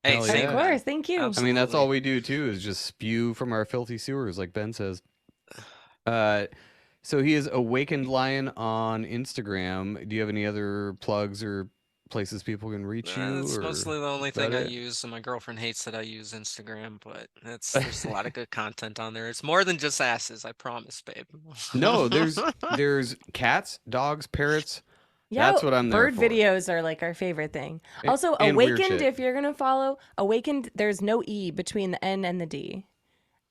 Hey, Hell same, yeah. Of man. course, thank you. I mean, that's all Absolutely. we do too is just spew from our filthy sewers, like Ben says. So he is Awakened Lion on Instagram. Do you have any other plugs or places people can reach you? That's or mostly the only is that thing I it? use, and my girlfriend hates that I use Instagram, but there's a lot of good content on there. It's more than just asses, I promise, babe. No, there's cats, dogs, parrots. Yeah, That's what I'm there bird for. videos are like our favorite thing. Also, and weird Awakened, shit. if you're gonna follow Awakened, there's no E between the N and the D.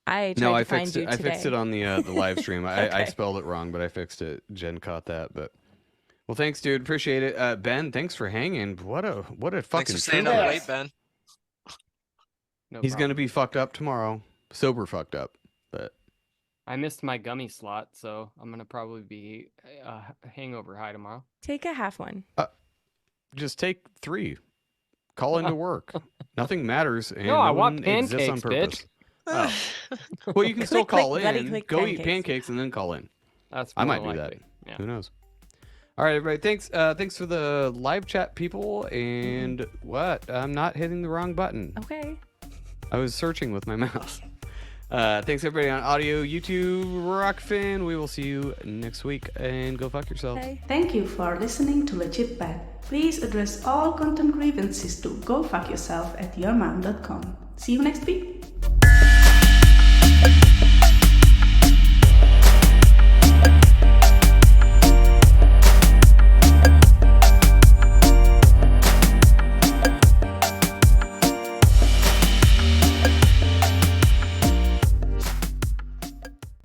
I tried No, to I find fixed you it. today. I fixed it on the live stream. I Okay. spelled it wrong, but I fixed it. Jen caught that. But well, thanks, dude. Appreciate it. Ben, thanks for hanging. What a Thanks fucking for staying trooper. up late, Ben. No He's problem. gonna be fucked up tomorrow. Sober fucked up. But I missed my gummy slot, so I'm gonna probably be hangover high tomorrow. Take a half one. just take 3. Call into work. Nothing matters, and No, I want one exists on pancakes, purpose. bitch. Oh. Well, you can still Click, call click, bloody in. click Go eat pancakes. pancakes and then call in. That's I more might do that. likely. Yeah. Who knows? All right, everybody. Thanks. Thanks for the live chat, people. And what? I'm not hitting the wrong button. Okay. I was searching with my mouse. Thanks everybody on audio, YouTube, Rockfin. We will see you next week, and go fuck yourself. Okay. Thank you for listening to Legit Bad. Please address all content grievances to gofuckyourself@yourmom.com. See you next week.